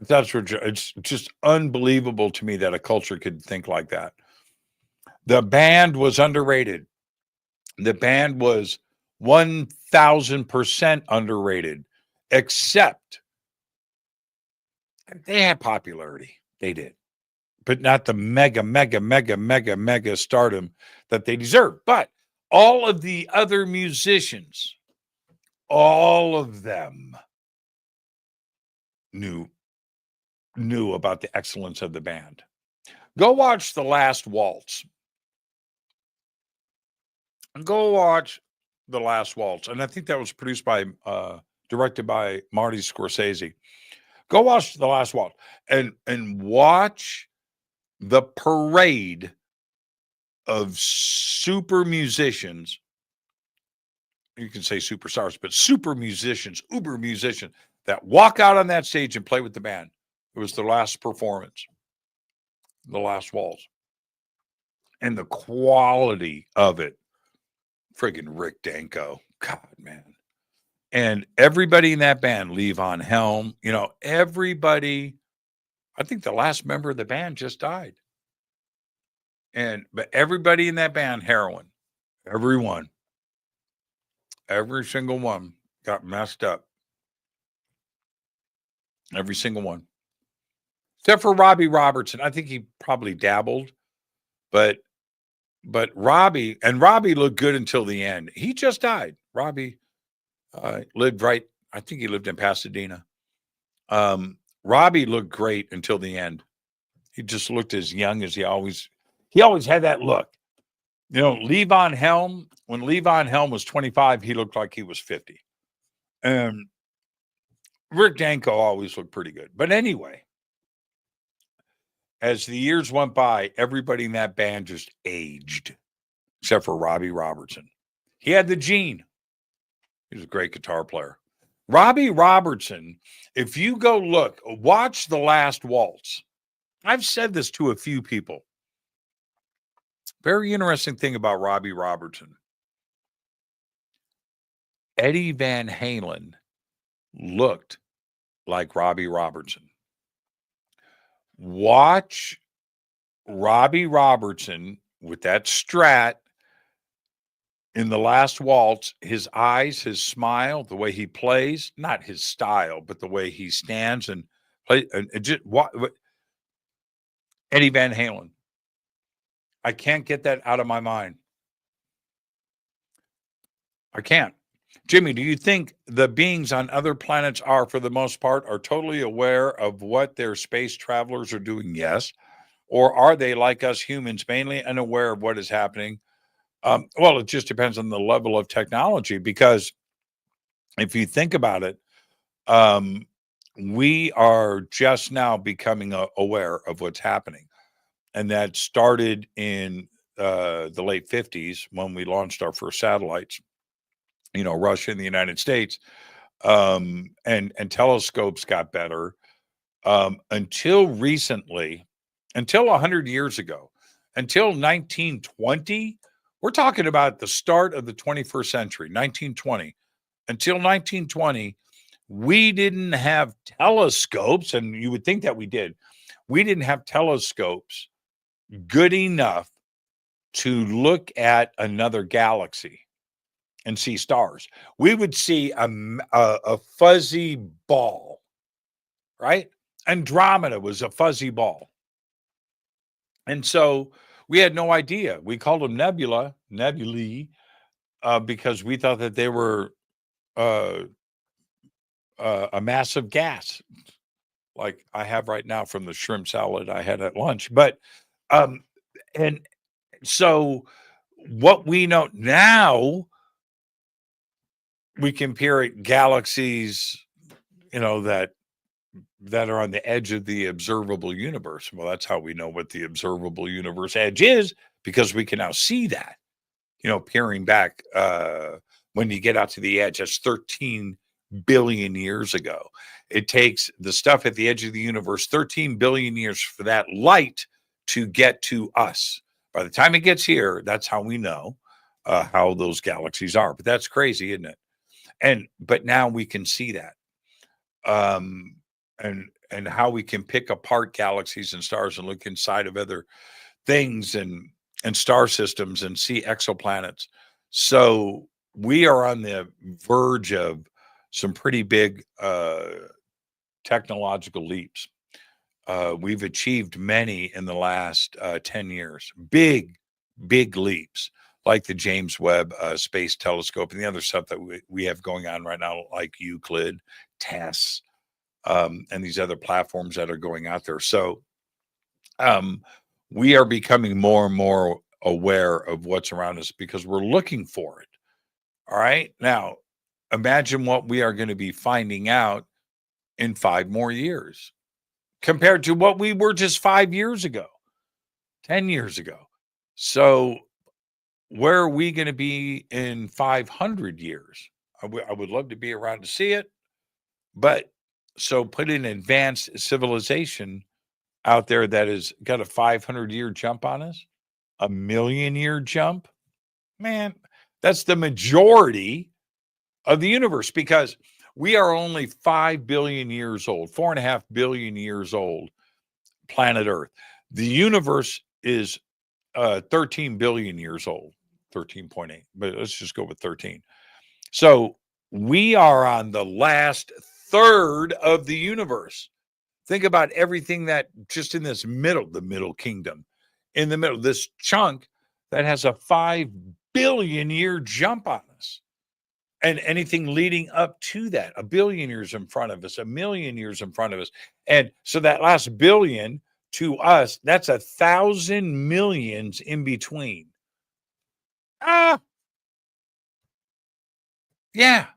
That's what it's just unbelievable to me that a culture could think like that. The band was underrated. The band was 1,000% underrated, except they had popularity. They did, but not the mega stardom that they deserved. But all of the other musicians, all of them knew about the excellence of the band. Go watch The Last Waltz. Go watch The Last Waltz. And I think that was directed by Marty Scorsese. Go watch The Last Waltz and watch the parade of super musicians. You can say superstars, but super musicians, uber musicians that walk out on that stage and play with the band. It was the last performance, The Last Waltz. And the quality of it. Friggin' Rick Danko. God, man. And everybody in that band, Levon Helm, everybody, I think the last member of the band just died. But everybody in that band, heroin. Every single one got messed up. Every single one. Except for Robbie Robertson. I think he probably dabbled. But Robbie looked good until the end. He just died. Robbie lived I think he lived in Pasadena. Robbie looked great until the end. He just looked as young as he always had that look. Levon Helm, when Levon Helm was 25, he looked like he was 50. And Rick Danko always looked pretty good. But anyway, as the years went by, everybody in that band just aged, except for Robbie Robertson. He had the gene. He was a great guitar player. Robbie Robertson, if you go watch The Last Waltz. I've said this to a few people. Very interesting thing about Robbie Robertson. Eddie Van Halen looked like Robbie Robertson. Watch Robbie Robertson with that Strat in The Last Waltz. His eyes, his smile, the way he plays, not his style, but the way he stands and plays. Eddie Van Halen. I can't get that out of my mind. I can't. Jimmy, do you think the beings on other planets are, for the most part, totally aware of what their space travelers are doing? Yes. Or are they like us humans, mainly unaware of what is happening? Well, it just depends on the level of technology, because if you think about it, we are just now becoming aware of what's happening. And that started in the late 50s when we launched our first satellites, Russia and the United States. And telescopes got better until recently, until 100 years ago, until 1920. We're talking about the start of the 21st century, 1920. Until 1920, we didn't have telescopes, and you would think that we did. We didn't have telescopes good enough to look at another galaxy and see stars. We would see a fuzzy ball, right? Andromeda was a fuzzy ball. And so we had no idea. We called them nebulae, because we thought that they were a massive gas, like I have right now from the shrimp salad I had at lunch. But and so what we know now, we compare galaxies, that are on the edge of the observable universe. Well, that's how we know what the observable universe edge is, because we can now see that, peering back, when you get out to the edge, that's 13 billion years ago. It takes the stuff at the edge of the universe 13 billion years for that light to get to us. By the time it gets here, that's how we know how those galaxies are. But that's crazy, isn't it? But now we can see that. And how we can pick apart galaxies and stars and look inside of other things and star systems and see exoplanets. So we are on the verge of some pretty big technological leaps. We've achieved many in the last 10 years. Big leaps, like the James Webb Space Telescope and the other stuff that we have going on right now, like Euclid, TESS, and these other platforms that are going out there. So we are becoming more and more aware of what's around us because we're looking for it. All right. Now, imagine what we are going to be finding out in 5 more years compared to what we were just 5 years ago, 10 years ago. So where are we going to be in 500 years? I would love to be around to see it. But so put an advanced civilization out there that has got a 500-year jump on us, a 1,000,000-year jump. Man, that's the majority of the universe, because we are only 5 billion years old, 4.5 billion years old, planet Earth. The universe is 13 billion years old, 13.8, but let's just go with 13. So we are on the last third of the universe. Think about everything that just in this middle, the middle kingdom, in the middle, this chunk that has a 5 billion year jump on us. And anything leading up to that, 1 billion years in front of us, 1,000,000 years in front of us. And so that last billion to us, that's 1,000 millions in between. Yeah.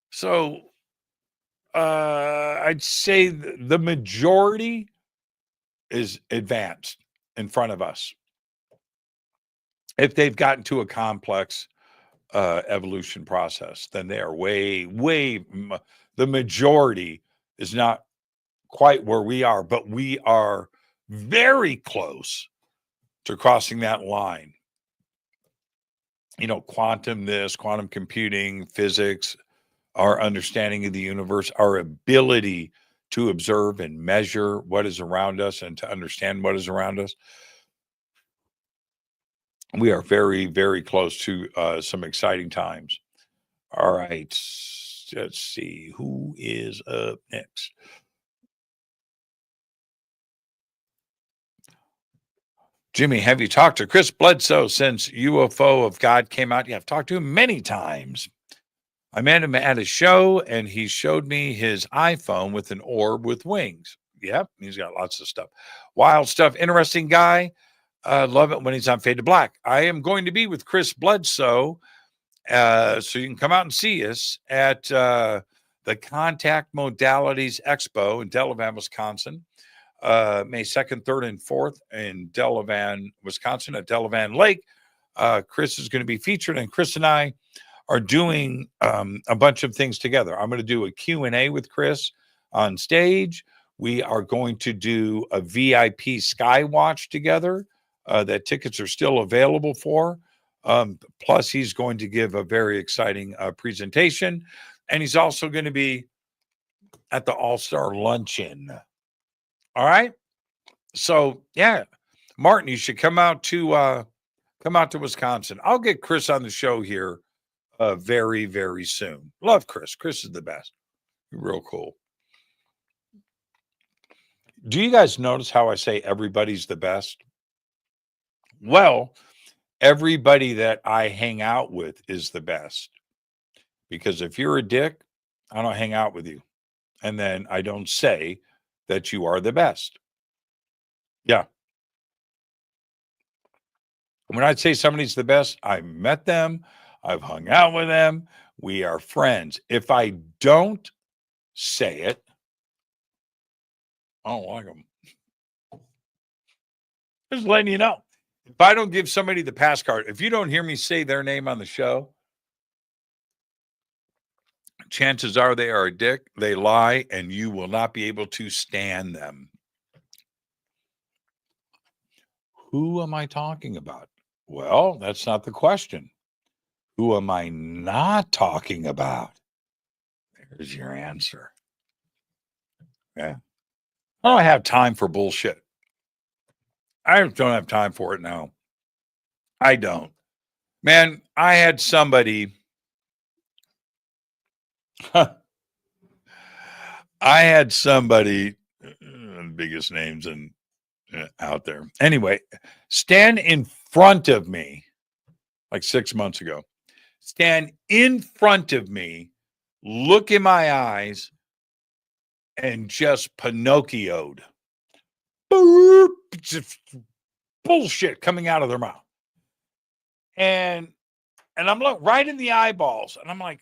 So I'd say the majority is advanced in front of us. If they've gotten to a complex evolution process, then they are way, the majority is not quite where we are, but we are very close to crossing that line. Quantum computing, physics, our understanding of the universe, our ability to observe and measure what is around us and to understand what is around us. We are very, very close to some exciting times. All right. Let's see who is up next. Jimmy, have you talked to Chris Bledsoe since UFO of God came out? Yeah, I've talked to him many times. I met him at a show, and he showed me his iPhone with an orb with wings. Yep, he's got lots of stuff. Wild stuff. Interesting guy. Love it when he's on Fade to Black. I am going to be with Chris Bledsoe. So you can come out and see us at the Contact Modalities Expo in Delavan, Wisconsin. May 2nd, 3rd, and 4th in Delavan, Wisconsin at Delavan Lake. Chris is going to be featured, and Chris and I are doing a bunch of things together. I'm going to do a Q&A with Chris on stage. We are going to do a VIP Skywatch together that tickets are still available for. Plus, he's going to give a very exciting presentation. And he's also going to be at the All-Star Luncheon. All right. So, yeah, Martin, you should come out to Wisconsin. I'll get Chris on the show here very, very soon. Love Chris. Chris is the best. Real cool. Do you guys notice how I say everybody's the best? Well, everybody that I hang out with is the best. Because if you're a dick, I don't hang out with you. And then I don't say that you are the best. Yeah. When I say somebody's the best, I've met them. I've hung out with them. We are friends. If I don't say it, I don't like them. Just letting you know. If I don't give somebody the pass card, if you don't hear me say their name on the show, chances are they are a dick, they lie, and you will not be able to stand them. Who am I talking about? Well, that's not the question. Who am I not talking about? There's your answer. Yeah. I don't have time for bullshit. I don't have time for it now. I don't. Man, I had somebody. Biggest names out there. Anyway, stand in front of me like 6 months ago. Stand in front of me, look in my eyes, and just Pinocchio'd. Boop, just bullshit coming out of their mouth. And I'm looking right in the eyeballs, and I'm like,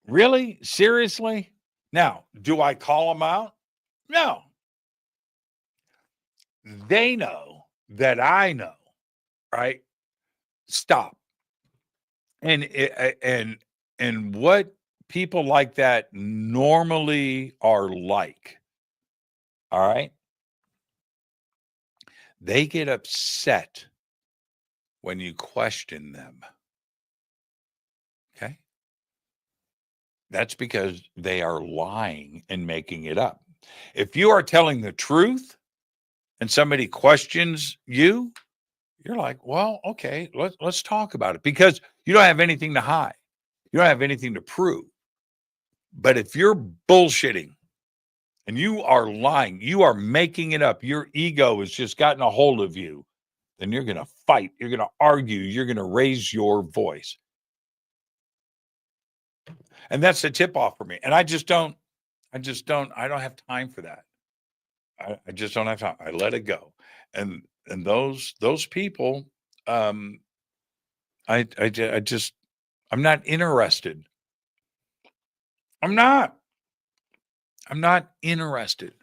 really? Seriously? Now, do I call them out? No. They know that I know, right? Stop. And what people like that normally are like, all right? They get upset when you question them. Okay? That's because they are lying and making it up. If you are telling the truth and somebody questions you, you're like, well, okay, let's talk about it, because you don't have anything to hide. You don't have anything to prove. But if you're bullshitting and you are lying, you are making it up, your ego has just gotten a hold of you, then you're going to fight. You're going to argue. You're going to raise your voice. And that's the tip off for me. And I don't have time for that. I just don't have time. I let it go. And those people, I'm not interested. I'm not interested.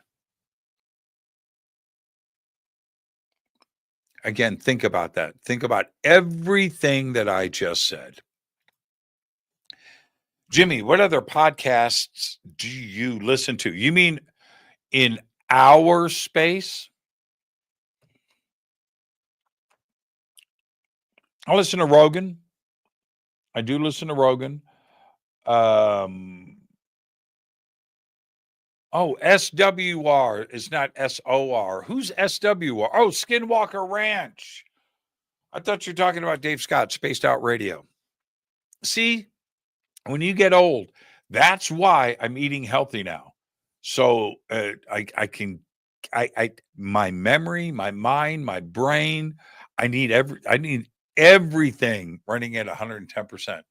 Again, think about that. Think about everything that I just said. Jimmy, what other podcasts do you listen to? You mean in our space? I listen to Rogan. I do listen to Rogan. SWR is not SOR. Who's SWR? Oh, Skinwalker Ranch. I thought you were talking about Dave Scott, Spaced Out Radio. See, when you get old, that's why I'm eating healthy now. So my memory, my mind, my brain, I need everything running at 110%.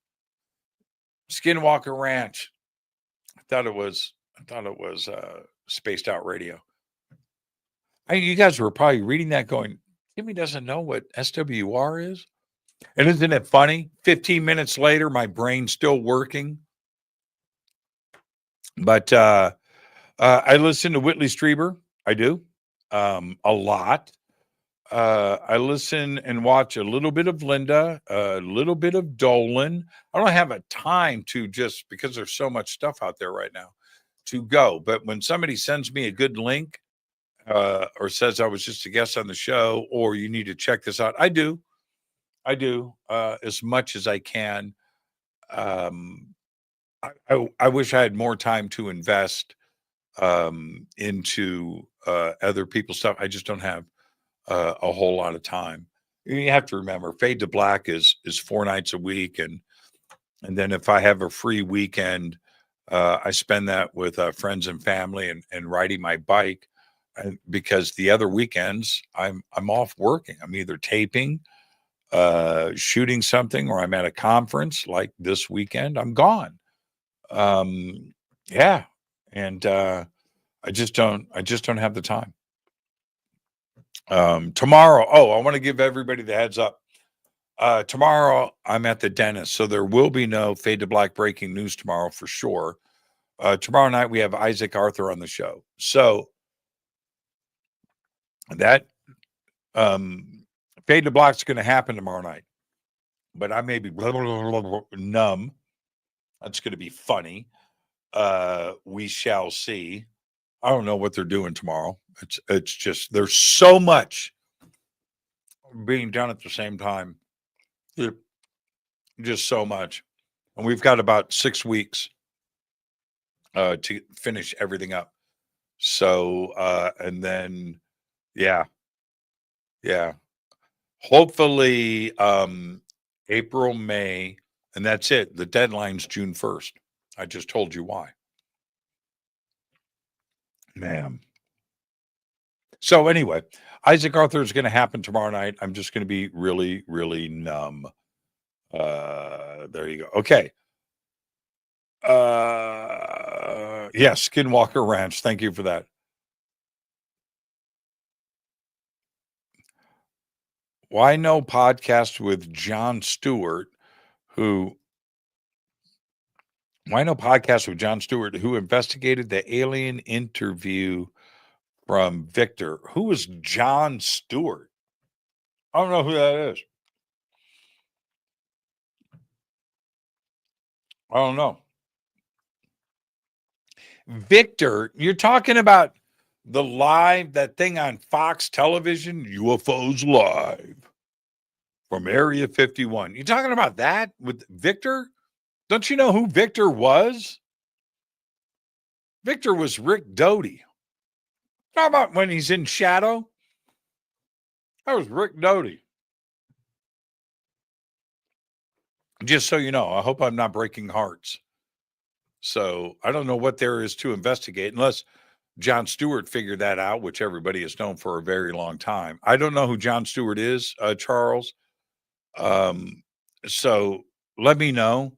Skinwalker Ranch. I thought it was spaced out radio. You guys were probably reading that going, Jimmy doesn't know what SWR is? And isn't it funny? 15 minutes later, my brain's still working. But I listen to Whitley Strieber. I do. A lot. I listen and watch a little bit of Linda, a little bit of Dolan. I don't have a time to just, because there's so much stuff out there right now, to go. But when somebody sends me a good link or says I was just a guest on the show, or you need to check this out, I do as much as I can. I wish I had more time to invest into other people's stuff. I just don't have a whole lot of time. You have to remember, Fade to Black is 4 nights a week, and then if I have a free weekend, I spend that with friends and family and riding my bike. Because the other weekends I'm off working. I'm either taping, shooting something, or I'm at a conference. Like this weekend, I'm gone. Yeah, and I just don't have the time. Tomorrow, I want to give everybody the heads up. Tomorrow I'm at the dentist, so there will be no Fade to Black breaking news tomorrow for sure. Tomorrow night we have Isaac Arthur on the show, so that Fade to Black is going to happen tomorrow night, but I may be numb. That's going to be funny. We shall see. I don't know what they're doing tomorrow. It's just, there's so much being done at the same time. Just so much. And we've got about 6 weeks to finish everything up. So, and then, yeah. Hopefully, April, May, and that's it. The deadline's June 1st. I just told you why. Man. So anyway, Isaac Arthur is going to happen tomorrow night. I'm just going to be really, really numb. There you go. Okay. Yes, Skinwalker Ranch. Thank you for that. Why no podcast with Jon Stewart, who investigated the alien interview from Victor? Who is Jon Stewart? I don't know who that is. I don't know. Victor, you're talking about that thing on Fox Television, UFOs Live from Area 51. You talking about that with Victor? Don't you know who Victor was? Victor was Rick Doty. How about when he's in shadow? That was Rick Doty. Just so you know, I hope I'm not breaking hearts. So I don't know what there is to investigate unless Jon Stewart figured that out, which everybody has known for a very long time. I don't know who Jon Stewart is, Charles. So let me know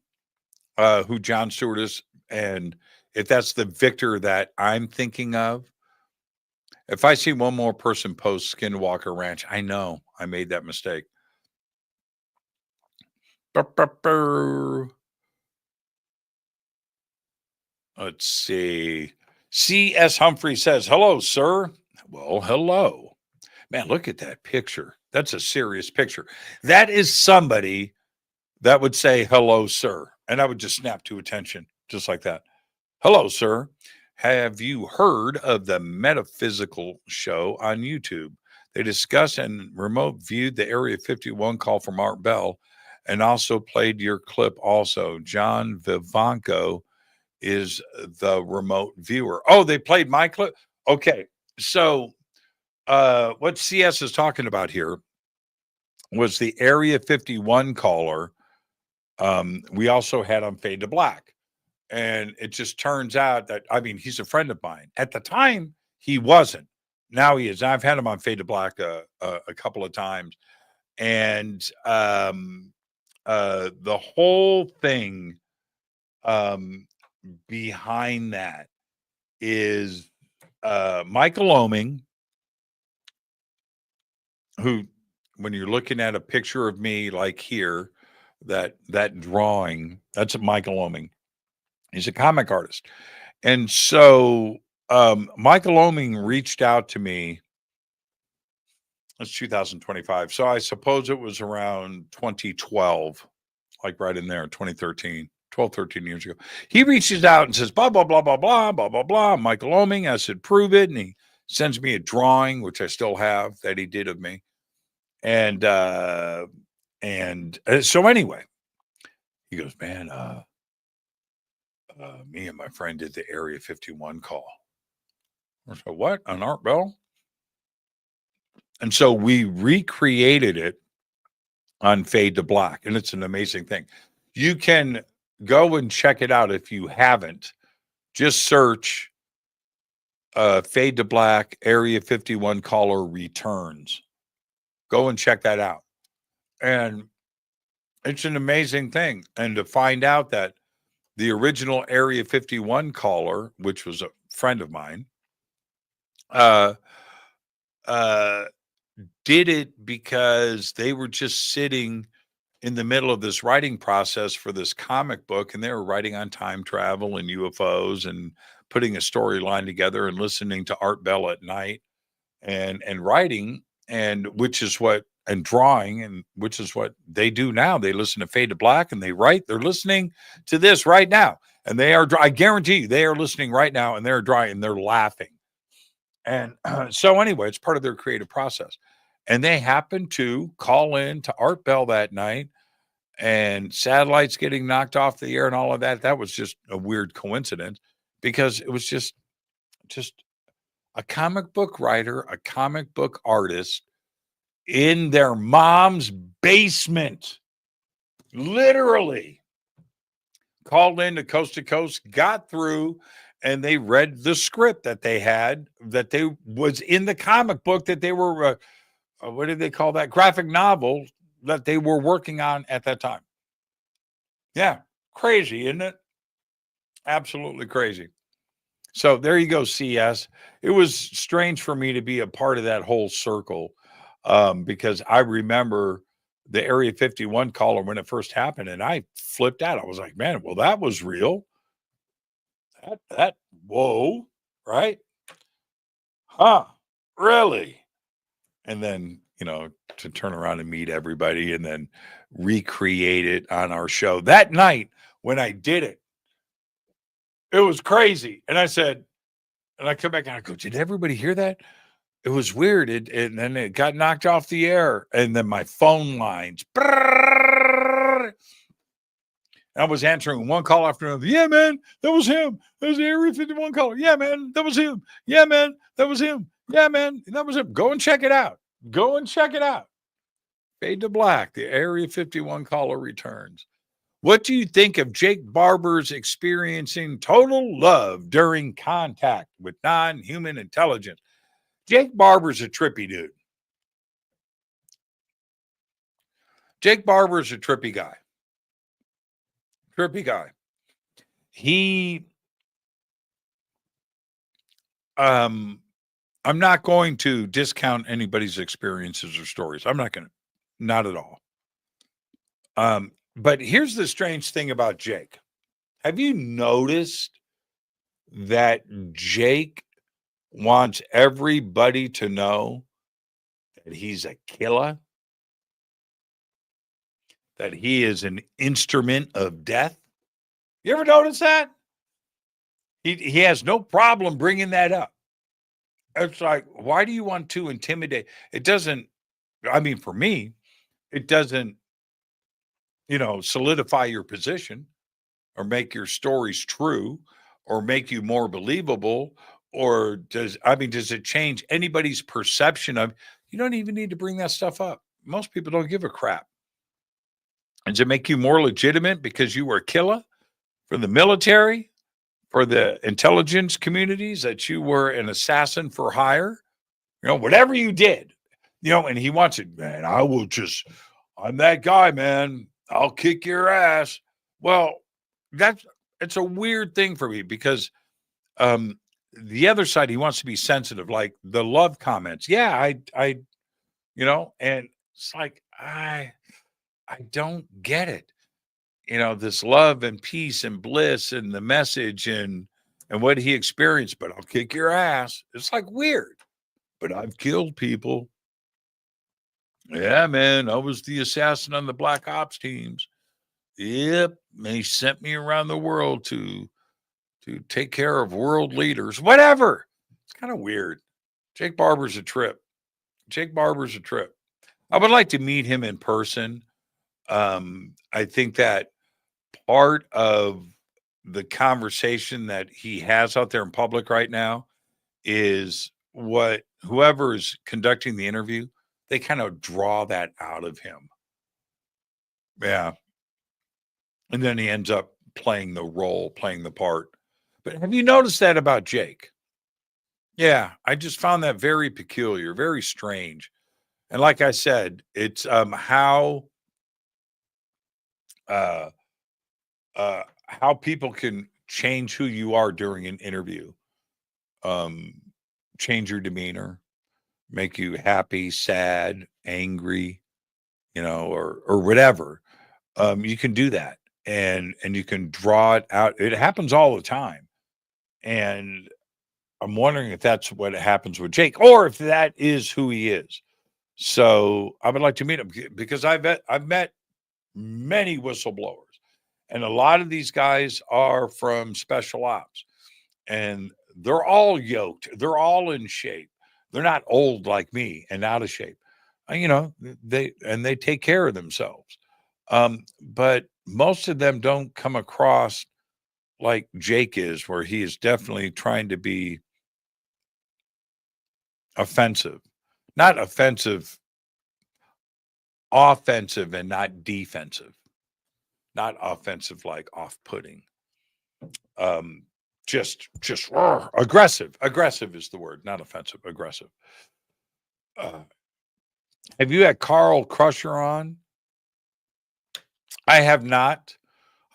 who Jon Stewart is, and if that's the Victor that I'm thinking of. If I see one more person post Skinwalker Ranch, I know I made that mistake. Let's see. C.S. Humphrey says, hello, sir. Well, hello. Man, look at that picture. That's a serious picture. That is somebody that would say, hello, sir. And I would just snap to attention, just like that. Hello, sir. Have you heard of the Metaphysical Show on YouTube? They discussed and remote viewed the Area 51 call from Art Bell and also played your clip also. John Vivanco is the remote viewer. Oh, they played my clip? Okay. So what CS is talking about here was the Area 51 caller we also had on Fade to Black. And it just turns out that, I mean, he's a friend of mine. At the time, he wasn't. Now he is. I've had him on Fade to Black a couple of times. And the whole thing behind that is Michael Oeming, who, when you're looking at a picture of me like here, that drawing, that's Michael Oeming. He's a comic artist. And so Michael Oeming reached out to me. It's 2025. So I suppose it was around 2012, like right in there, 2013, 12, 13 years ago. He reaches out and says, blah, blah, blah, blah, blah, blah, blah, blah. Michael Oeming, I said, prove it. And he sends me a drawing, which I still have, that he did of me. And so anyway, he goes, man, me and my friend did the Area 51 call. I said, what? An Art Bell? And so we recreated it on Fade to Black. And it's an amazing thing. You can go and check it out if you haven't. Just search Fade to Black Area 51 caller returns. Go and check that out. And it's an amazing thing. And to find out that the original Area 51 caller, which was a friend of mine, did it because they were just sitting in the middle of this writing process for this comic book, and they were writing on time travel and UFOs and putting a storyline together and listening to Art Bell at night and writing, and which is what, and drawing, and which is what they do now. They listen to Fade to Black and they write. They're listening to this right now, and they are, I guarantee you, they are listening right now, and they're drawing and they're laughing. And so anyway, it's part of their creative process. And they happened to call in to Art Bell that night, and satellites getting knocked off the air and all of that. That was just a weird coincidence, because it was just a comic book writer, a comic book artist in their mom's basement, literally called into Coast to Coast, got through, and they read the script that they had, that they was in the comic book that they were, what did they call that? Graphic novel that they were working on at that time. Yeah. Crazy, isn't it? Absolutely crazy. So there you go, CS. It was strange for me to be a part of that whole circle, because I remember the Area 51 caller when it first happened, and I flipped out. I was like, man, well, that was real. That whoa, right? Huh, really? And then, to turn around and meet everybody and then recreate it on our show. That night when I did it, it was crazy. And I said, and I come back and I go, did everybody hear that? It was weird. And then it got knocked off the air. And then my phone lines, I was answering one call after another. Yeah, man, that was him. That was the Area 51 caller. Yeah, man, that was him. Yeah, man, that was him. Yeah, man, that was him. Go and check it out. Go and check it out. Fade to Black, the Area 51 caller returns. What do you think of Jake Barber's experiencing total love during contact with non-human intelligence? Jake Barber's a trippy dude. Jake Barber's a trippy guy. Trippy guy. He, I'm not going to discount anybody's experiences or stories. I'm not going to, not at all. But here's the strange thing about Jake. Have you noticed that Jake wants everybody to know that he's a killer? That he is an instrument of death? You ever notice that? He has no problem bringing that up. It's like, why do you want to intimidate? It doesn't, I mean, for me, it doesn't, solidify your position or make your stories true or make you more believable, or does it change anybody's perception of, you don't even need to bring that stuff up. Most people don't give a crap. And does it make you more legitimate because you were a killer for the military, for the intelligence communities, that you were an assassin for hire? Whatever you did, and he wants it, man, I'm that guy, man. I'll kick your ass. Well, it's a weird thing for me because the other side, he wants to be sensitive, like the love comments. Yeah, I, and it's like, I don't get it. This love and peace and bliss and the message and what he experienced, but I'll kick your ass. It's like weird, but I've killed people. Yeah, man, I was the assassin on the Black Ops teams. Yep, they sent me around the world to take care of world leaders, whatever. It's kind of weird. Jake Barber's a trip. I would like to meet him in person. I think that part of the conversation that he has out there in public right now is what whoever is conducting the interview, they kind of draw that out of him. Yeah. And then he ends up playing the role, playing the part. But have you noticed that about Jake? Yeah, I just found that very peculiar, very strange. And like I said, it's how people can change who you are during an interview. Change your demeanor, make you happy, sad, angry, or whatever. You can do that. And you can draw it out. It happens all the time. And I'm wondering if that's what happens with Jake, or if that is who he is. So I would like to meet him because I've met many whistleblowers, and a lot of these guys are from special ops, and they're all yoked. They're all in shape. They're not old like me and out of shape. They take care of themselves. But most of them don't come across like Jake is, where he is definitely trying to be offensive, not offensive, offensive and not defensive, not offensive, like off-putting. Just aggressive. Aggressive is the word, not offensive, aggressive. Have you had Carl Crusher on? I have not.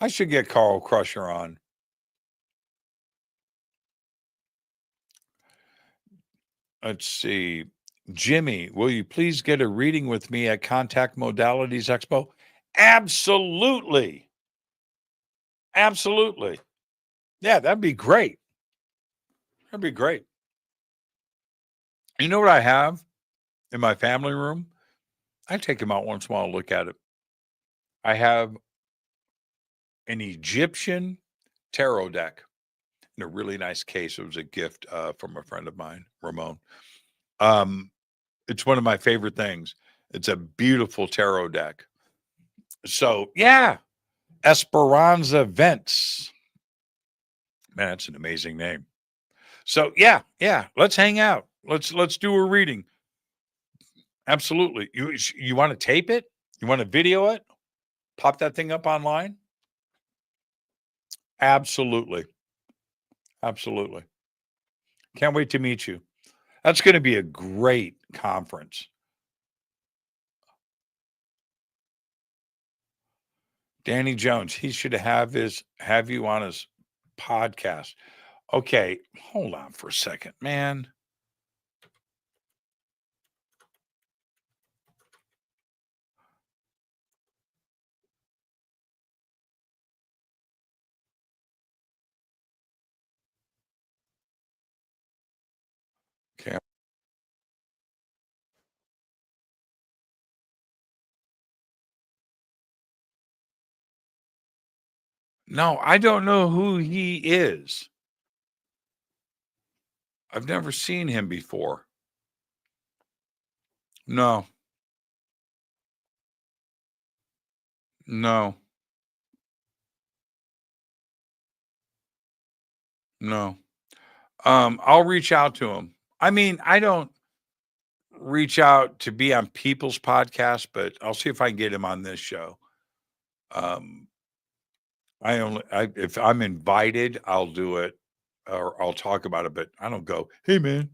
I should get Carl Crusher on. Let's see. Jimmy, will you please get a reading with me at Contact Modalities Expo? Absolutely. Absolutely. Yeah, that'd be great. That'd be great. You know what I have in my family room? I take him out once in a while to look at it. I have an Egyptian tarot deck in a really nice case. It was a gift from a friend of mine, Ramon. It's one of my favorite things. It's a beautiful tarot deck. So yeah, Esperanza Vents. Man, that's an amazing name. So yeah, let's hang out. Let's do a reading. Absolutely. You want to tape it? You want to video it? Pop that thing up online? Absolutely. Absolutely. Can't wait to meet you. That's going to be a great conference. Danny Jones, he should have you on his podcast. Okay, hold on for a second, man. Okay. No, I don't know who he is. I've never seen him before. No. No. No. I'll reach out to him. I mean, I don't reach out to be on people's podcasts, but I'll see if I can get him on this show. If I'm invited, I'll do it or I'll talk about it, but I don't go, "Hey man,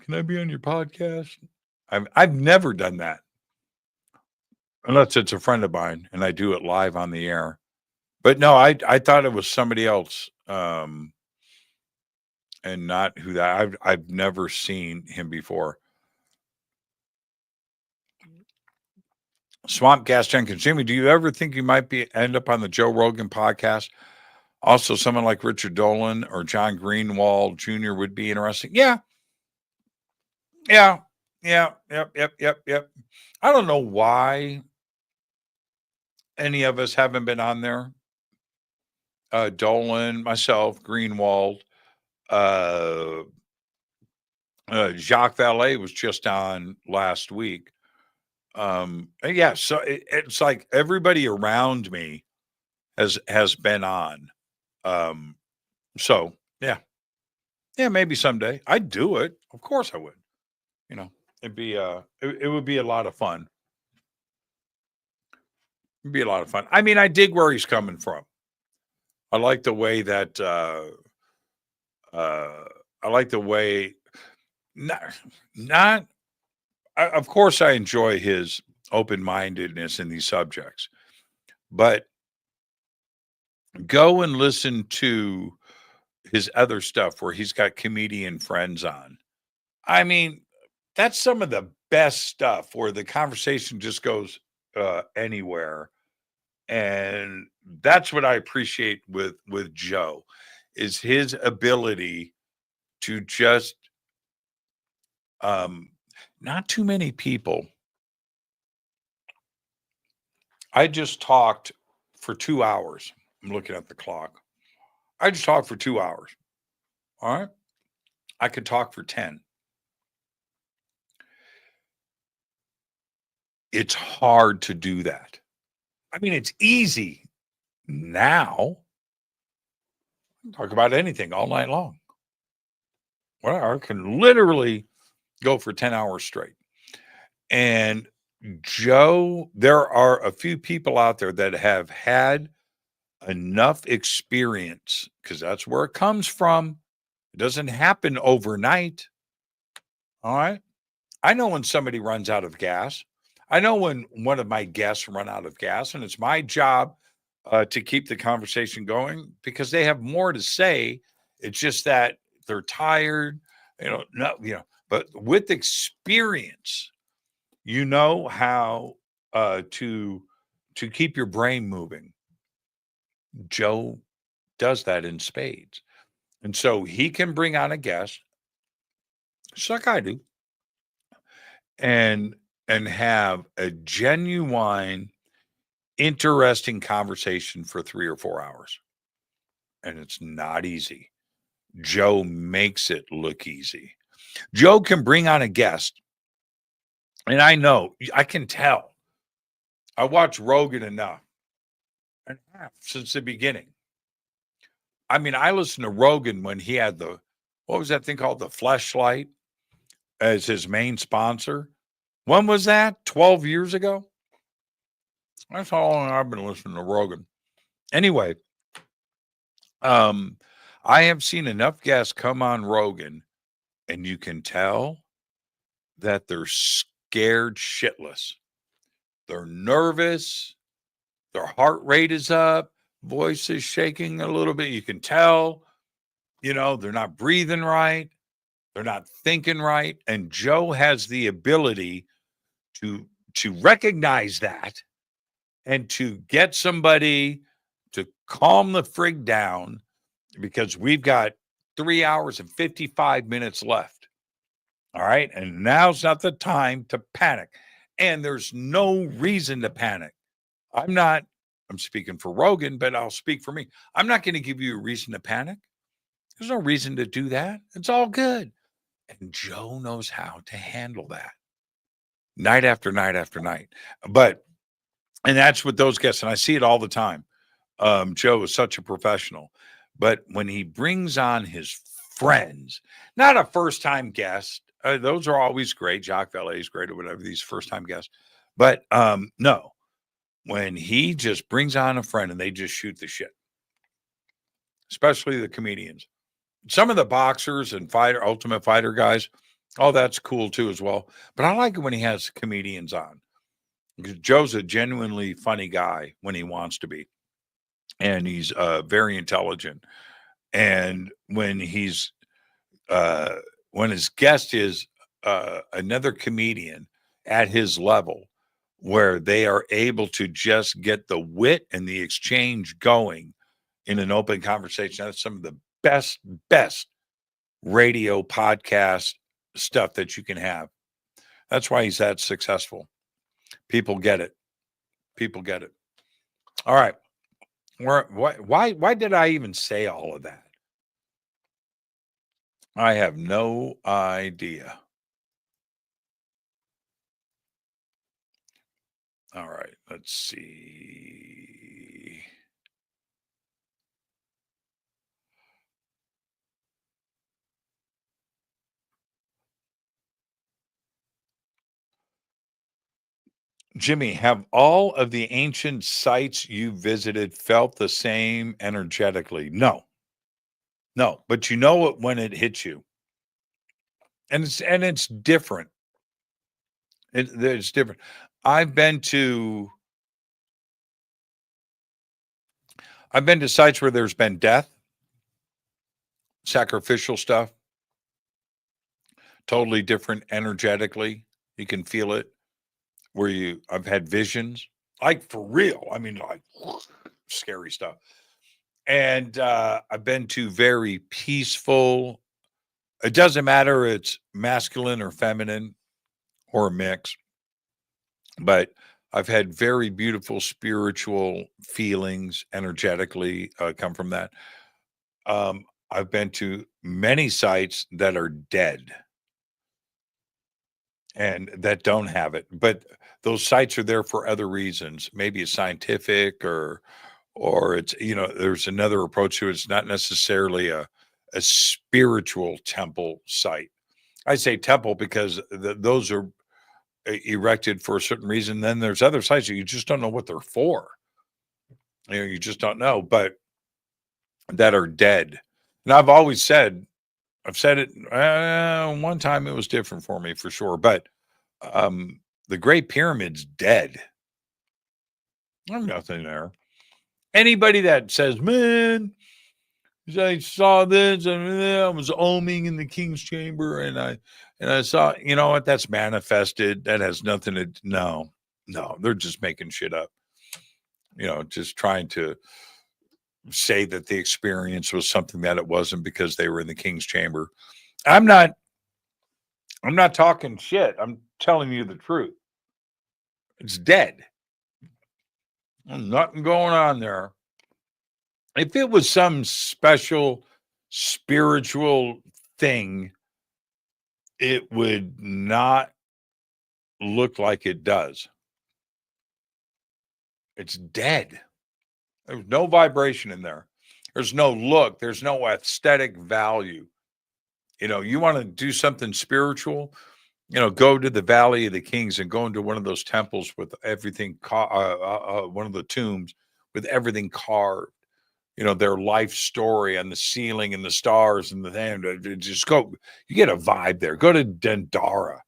can I be on your podcast?" I've never done that. Unless it's a friend of mine and I do it live on the air. But no, I thought it was somebody else. and not who that. I've never seen him before. Swamp Gas Jenkins, Jimmy, do you ever think you might end up on the Joe Rogan podcast? Also, someone like Richard Dolan or John Greenwald Jr. would be interesting. Yeah. Yep. I don't know why any of us haven't been on there. Dolan, myself, Greenwald, Jacques Vallée was just on last week. Yeah, so it's like everybody around me has been on. So yeah, maybe someday I'd do it. Of course I would. You know, it'd be it would be a lot of fun. It'd be a lot of fun. I mean, I dig where he's coming from. I like the way that I like the way not of course I enjoy his open-mindedness in these subjects, but go and listen to his other stuff where he's got comedian friends on. I mean, that's some of the best stuff where the conversation just goes anywhere. And that's what I appreciate with Joe, is his ability to just not too many people. I just talked for 2 hours. I'm looking at the clock. I just talked for 2 hours. All right. I could talk for 10. It's hard to do that. I mean, it's easy now. Talk about anything all night long. Well, I can literally go for 10 hours straight. And Joe, there are a few people out there that have had enough experience, because that's where it comes from. It doesn't happen overnight. All right. I know when somebody runs out of gas. I know when one of my guests run out of gas, and it's my job to keep the conversation going because they have more to say. It's just that they're tired, but with experience, you know how to keep your brain moving. Joe does that in spades. And so he can bring on a guest, just like I do, and have a genuine, interesting conversation for 3 or 4 hours. And it's not easy. Joe makes it look easy. Joe can bring on a guest. And I know, I can tell. I watched Rogan enough and have since the beginning. I mean, I listened to Rogan when he had what was that thing called? The Fleshlight as his main sponsor. When was that? 12 years ago? That's how long I've been listening to Rogan. Anyway, I have seen enough guests come on Rogan, and you can tell that they're scared shitless. They're nervous. Their heart rate is up. Voice is shaking a little bit. You can tell, they're not breathing right. They're not thinking right. And Joe has the ability to recognize that and to get somebody to calm the frig down, because we've got 3 hours and 55 minutes left. All right. And now's not the time to panic. And there's no reason to panic. I'm speaking for Rogan, but I'll speak for me. I'm not going to give you a reason to panic. There's no reason to do that. It's all good. And Joe knows how to handle that night after night after night. And that's what those guests, and I see it all the time. Joe is such a professional. But when he brings on his friends, not a first-time guest, those are always great. Jacques Vallée is great or whatever, these first-time guests. But no, when he just brings on a friend and they just shoot the shit, especially the comedians. Some of the boxers and Ultimate Fighter guys, that's cool too as well. But I like it when he has comedians on, because Joe's a genuinely funny guy when he wants to be. And he's very intelligent. And when he's when his guest is another comedian at his level, where they are able to just get the wit and the exchange going in an open conversation. That's some of the best radio podcast stuff that you can have. That's why he's that successful. People get it. People get it. All right. Why did I even say all of that? I have no idea. All right, let's see. Jimmy, have all of the ancient sites you visited felt the same energetically? No. No, but you know it when it hits you. And it's different. It's different. I've been to sites where there's been death, sacrificial stuff, totally different energetically. You can feel it. I've had visions, like for real. I mean, like scary stuff. And I've been to very peaceful. It doesn't matter it's masculine or feminine or a mix, but I've had very beautiful spiritual feelings energetically come from that. I've been to many sites that are dead and that don't have it, but those sites are there for other reasons. Maybe it's scientific or it's, there's another approach to it. It's not necessarily a spiritual temple site. I say temple because those are erected for a certain reason. Then there's other sites that you just don't know what they're for. You just don't know, but that are dead. And I've said it one time, it was different for me for sure, but the Great Pyramid's dead. There's nothing there. Anybody that says, man, I saw this and I was oming in the king's chamber and I saw, you know what, that's manifested. That has nothing to, no, they're just making shit up. Just trying to say that the experience was something that it wasn't because they were in the king's chamber. I'm not talking shit. I'm telling you the truth. It's dead. There's nothing going on there. If it was some special spiritual thing, it would not look like it does. It's dead. There's no vibration in there. There's no look. There's no aesthetic value. You want to do something spiritual, go to the Valley of the Kings and go into one of those temples with everything, one of the tombs with everything carved. Their life story on the ceiling and the stars and the hand. Just go. You get a vibe there. Go to Dendara.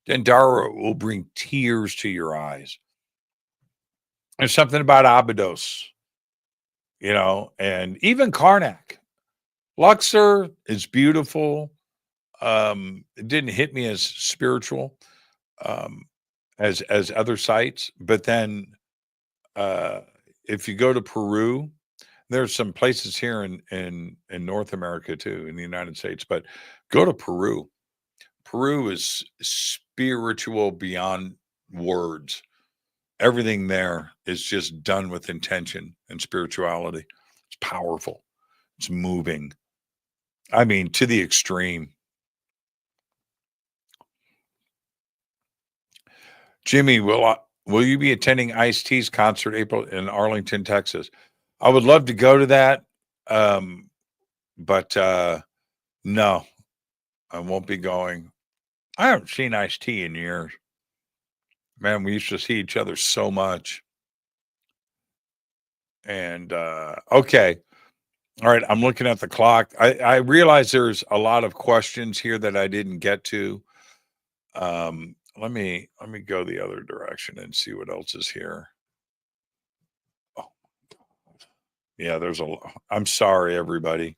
Dendara will bring tears to your eyes. There's something about Abydos, and even Karnak. Luxor is beautiful. It didn't hit me as spiritual as other sites. But then if you go to Peru, there's some places here in North America too, in the United States, but go to Peru. Peru is spiritual beyond words. Everything there is just done with intention and spirituality. It's powerful. It's moving. I mean, to the extreme. Jimmy, will you be attending Ice-T's concert April in Arlington, Texas? I would love to go to that, but no, I won't be going. I haven't seen Ice-T in years. Man, we used to see each other so much. And okay. All right, I'm looking at the clock. I realize there's a lot of questions here that I didn't get to. Let me go the other direction and see what else is here. Oh, yeah, I'm sorry, everybody.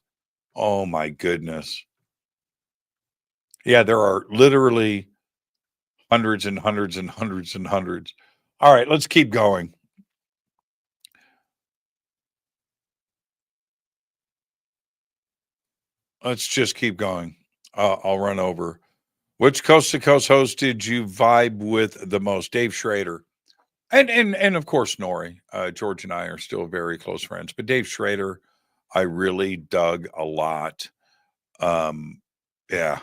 Oh my goodness. Yeah, there are literally hundreds and hundreds and hundreds and hundreds. All right, let's keep going. Let's just keep going. I'll run over. Which coast to coast host did you vibe with the most? Dave Schrader. And of course Nori. George and I are still very close friends, but Dave Schrader, I really dug a lot. Yeah,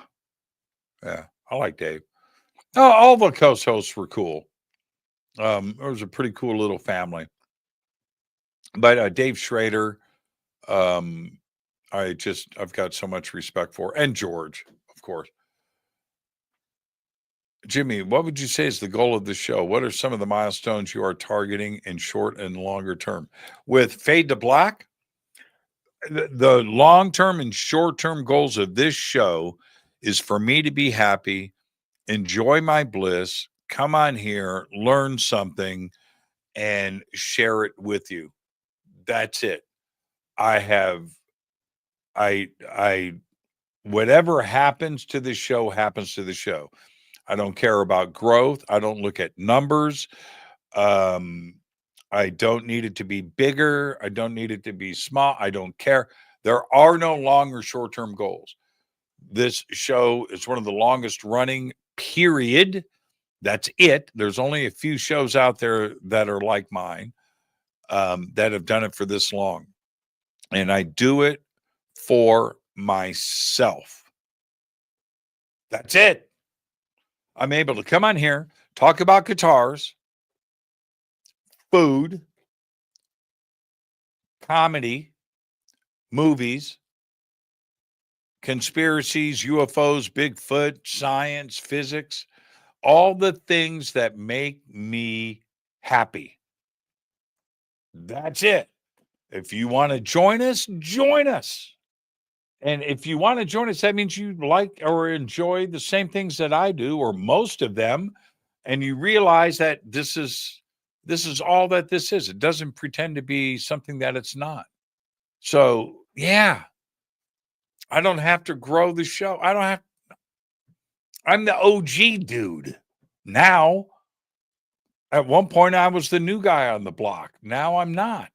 I like Dave. All the coast hosts were cool. It was a pretty cool little family. But Dave Schrader, I've got so much respect for, and George, of course. Jimmy, what would you say is the goal of the show? What are some of the milestones you are targeting in short and longer term? With Fade to Black, the long term and short term goals of this show is for me to be happy, enjoy my bliss, come on here, learn something, and share it with you. That's it. I whatever happens to the show happens to the show. I don't care about growth. I don't look at numbers. I don't need it to be bigger. I don't need it to be small. I don't care. There are no long or short-term goals. This show is one of the longest running, period. That's it. There's only a few shows out there that are like mine, that have done it for this long. And I do it for myself. That's it. I'm able to come on here, talk about guitars, food, comedy, movies, conspiracies, UFOs, Bigfoot, science, physics, all the things that make me happy. That's it. If you want to join us, join us. And if you want to join us, that means you like or enjoy the same things that I do, or most of them, and you realize that this is all that this is. It doesn't pretend to be something that it's not. So, yeah, I don't have to grow the show. I'm the OG dude. Now, at one point, I was the new guy on the block. Now I'm not.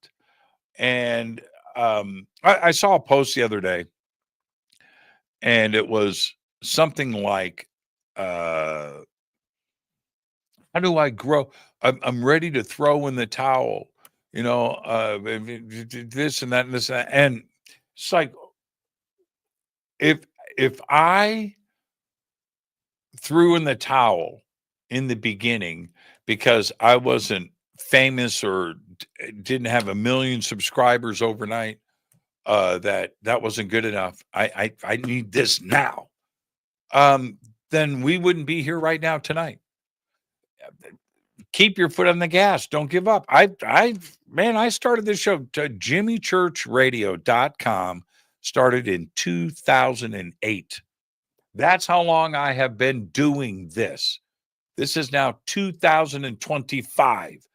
And I saw a post the other day, and it was something like, how do I grow? I'm ready to throw in the towel, this and that and this and that. And it's like, if I threw in the towel in the beginning because I wasn't famous or didn't have 1 million subscribers overnight, that wasn't good enough. I need this now. Then we wouldn't be here right now tonight. Keep your foot on the gas. Don't give up. I started this show to jimmychurchradio.com, started in 2008. That's how long I have been doing this. This is now 2025.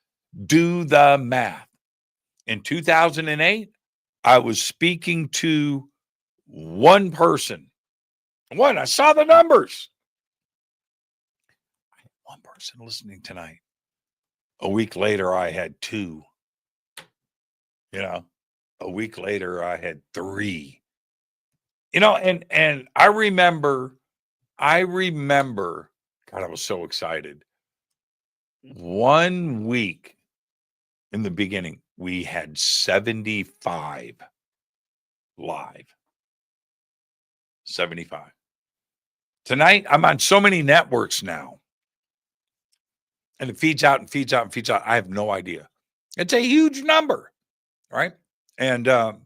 Do the math. In 2008, I was speaking to one person. I saw the numbers. I had one person listening tonight. A week later, I had 2. A week later, I had 3. And I remember, God, I was so excited. 1 week in the beginning, we had 75 live. 75. Tonight, I'm on so many networks now. And it feeds out and feeds out and feeds out. I have no idea. It's a huge number, right? And, but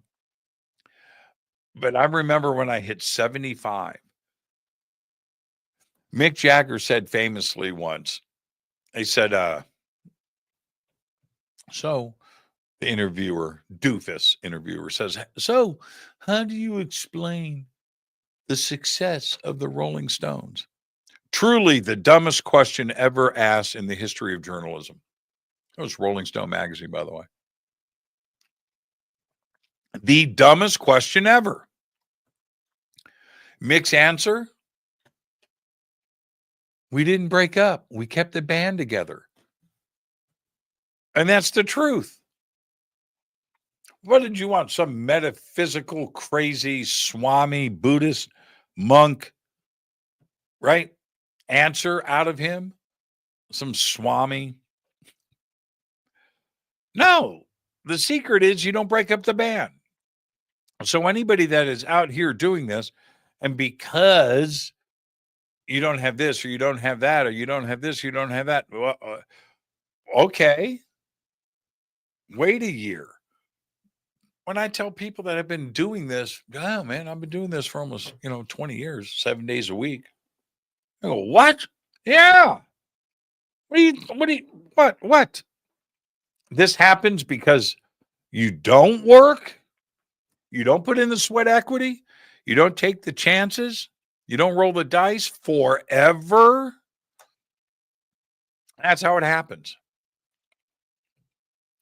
I remember when I hit 75, Mick Jagger said famously once, he said, so the doofus interviewer says, so how do you explain the success of the Rolling Stones? Truly the dumbest question ever asked in the history of journalism. It was Rolling Stone magazine, by the way. The dumbest question ever. Mick's answer, We didn't break up. We kept the band together. And that's the truth. What did you want? Some metaphysical, crazy, Swami, Buddhist monk, right? Answer out of him? Some Swami? No. The secret is you don't break up the band. So anybody that is out here doing this, and because you don't have this, or you don't have that, or you don't have this, you don't have that, well, okay, wait a year. When I tell people that I've been doing this, oh man, I've been doing this for almost 20 years, 7 days a week. I go, what? Yeah. What? This happens because you don't work, you don't put in the sweat equity, you don't take the chances, you don't roll the dice forever. That's how it happens.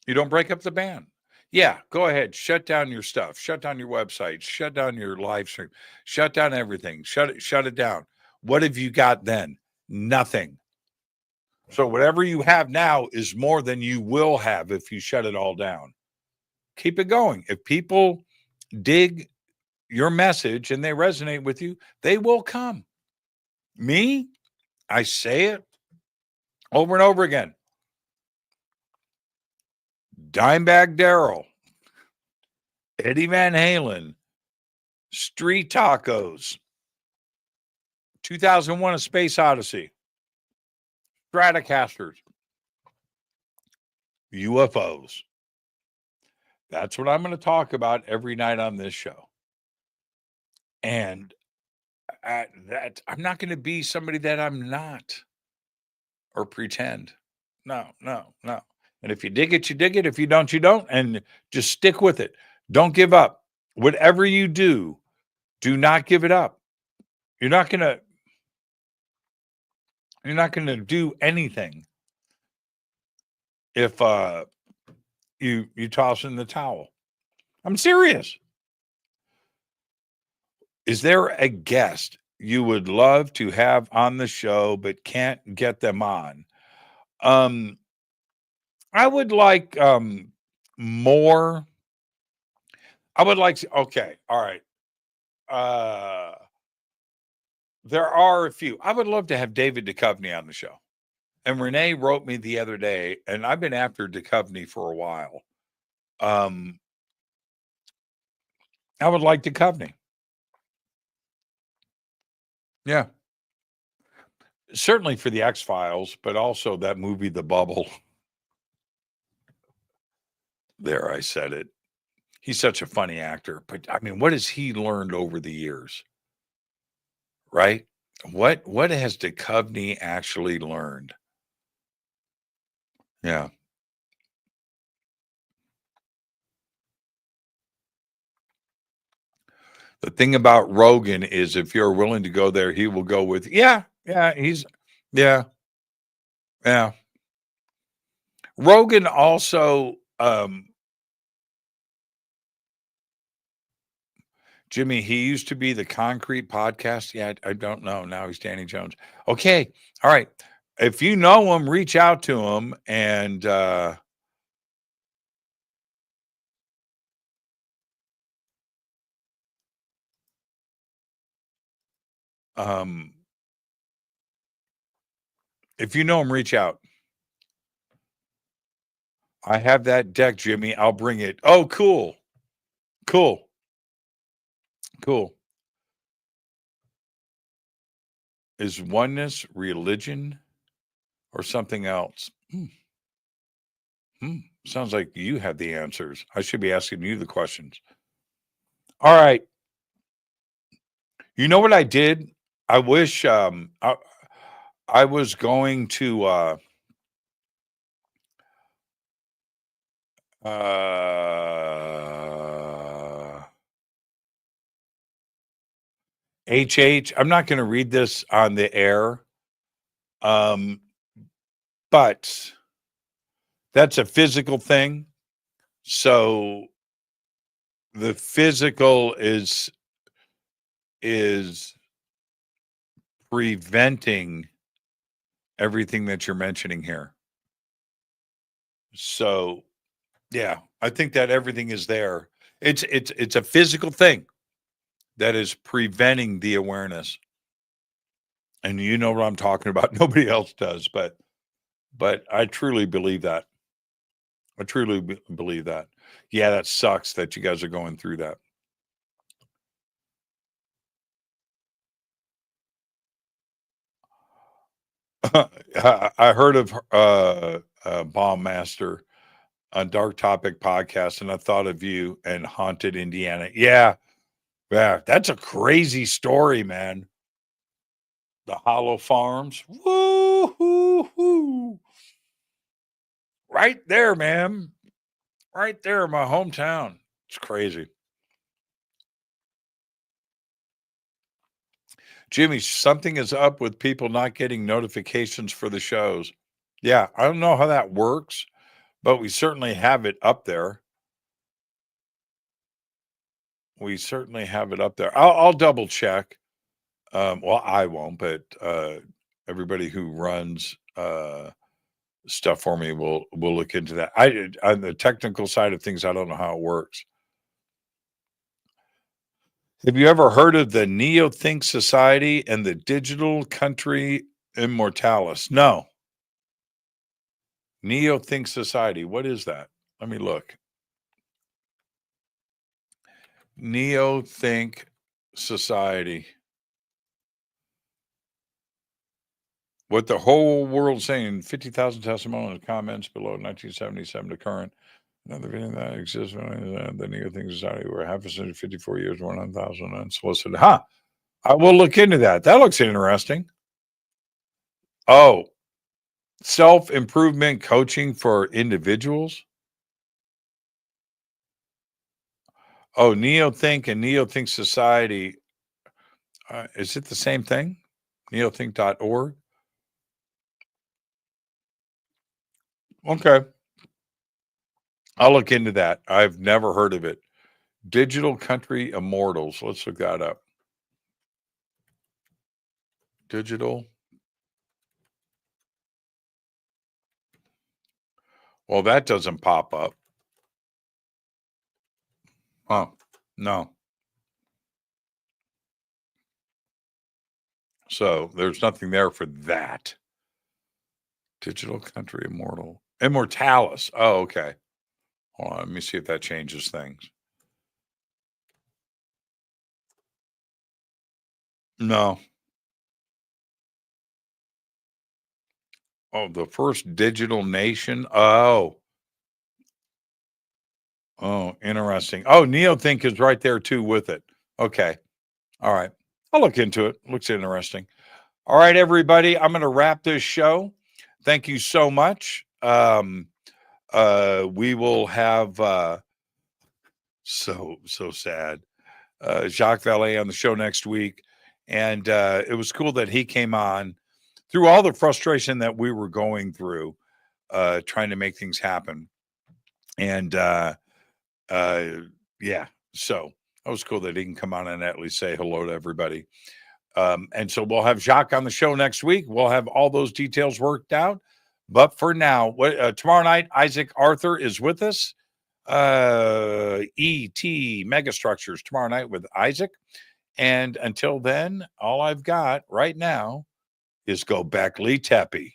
You don't break up the band. Yeah, go ahead. Shut down your stuff. Shut down your website. Shut down your live stream. Shut down everything. Shut it down. What have you got then? Nothing. So whatever you have now is more than you will have if you shut it all down. Keep it going. If people dig your message and they resonate with you, they will come. Me, I say it over and over again. Dimebag Darrell, Eddie Van Halen, Street Tacos, 2001: A Space Odyssey, Stratocasters, UFOs. That's what I'm going to talk about every night on this show. And that I'm not going to be somebody that I'm not or pretend. No. And if you dig it, you dig it. If you don't, you don't. And just stick with it. Don't give up. Whatever you do, do not give it up. You're not going to do anything if you toss in the towel. I'm serious. Is there a guest you would love to have on the show but can't get them on? I would like more. I would like to, okay, all right. There are a few. I would love to have David Duchovny on the show. And Renee wrote me the other day, and I've been after Duchovny for a while. I would like Duchovny. Yeah. Certainly for the X-Files, but also that movie, The Bubble. There, I said it. He's such a funny actor. But, I mean, what has he learned over the years? Right? What has Duchovny actually learned? Yeah. The thing about Rogan is if you're willing to go there, he will go with, yeah. Rogan also, Jimmy, he used to be the Concrete Podcast. Yeah, I don't know. Now he's Danny Jones. Okay. All right. If you know him, reach out to him and, if you know him, reach out. I have that deck, Jimmy. I'll bring it. Oh, cool. Is oneness religion or something else? Sounds like you have the answers. I should be asking you the questions. All right. You know what I did? I wish I was going to HH. I'm not going to read this on the air. But that's a physical thing. So the physical is preventing everything that you're mentioning here. So, yeah, I think that everything is there. It's a physical thing that is preventing the awareness. And you know what I'm talking about. Nobody else does, but I truly believe that. I truly believe that. Yeah, that sucks that you guys are going through that. I heard of Bomb Master on Dark Topic podcast, and I thought of you and Haunted Indiana. Yeah, that's a crazy story, man. The Hollow Farms, woo-hoo-hoo. Right there, man. Right there in my hometown. It's crazy. Jimmy, something is up with people not getting notifications for the shows. Yeah, I don't know how that works, but we certainly have it up there. We certainly have it up there. I'll double check. Well, I won't, but everybody who runs stuff for me will look into that. On the technical side of things, I don't know how it works. Have you ever heard of the Neo-Think Society and the Digital Country Immortalis? No. Neo-Think Society. What is that? Let me look. Neo-Think Society. What the whole world saying, 50,000 testimonials and comments below 1977 to current. Another video that exists in the Neo-Think Society where half a century, 54 years, 100,000 unsolicited. Huh. I will look into that. That looks interesting. Oh, self-improvement coaching for individuals. Oh, Neo-Think and Neo-Think Society. Is it the same thing? Neothink.org. Okay. I'll look into that. I've never heard of it. Digital Country Immortals. Let's look that up. Digital. Well, that doesn't pop up. Oh, no. So there's nothing there for that. Digital Country Immortalis. Oh, okay. Hold on. Let me see if that changes things. No. Oh, the first digital nation. Oh, interesting. Oh, Neo-Think is right there too with it. Okay. All right. I'll look into it. Looks interesting. All right, everybody. I'm going to wrap this show. Thank you so much. We will have so sad. Jacques Vallée on the show next week. And it was cool that he came on through all the frustration that we were going through, trying to make things happen. And yeah, so that was cool that he can come on and at least say hello to everybody. And so we'll have Jacques on the show next week. We'll have all those details worked out. But for now, tomorrow night, Isaac Arthur is with us. E.T. Megastructures tomorrow night with Isaac. And until then, all I've got right now is Go Beckley Teppy.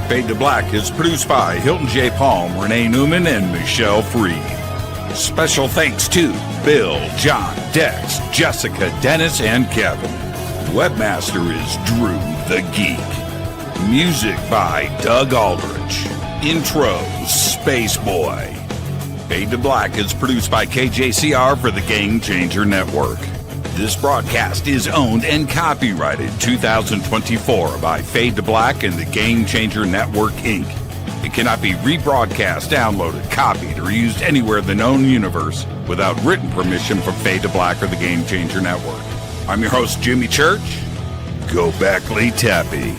Fade to Black is produced by Hilton J. Palm, Renee Newman, and Michelle Freed. Special thanks to Bill, John, Dex, Jessica, Dennis, and Kevin. Webmaster is Drew the Geek. Music by Doug Aldrich. Intro, Space Boy. Fade to Black is produced by KJCR for the Game Changer Network. This broadcast is owned and copyrighted 2024 by Fade to Black and the Game Changer Network, Inc. It cannot be rebroadcast, downloaded, copied, or used anywhere in the known universe without written permission from Fade to Black or the Game Changer Network. I'm your host, Jimmy Church. Go Beckley Teppy.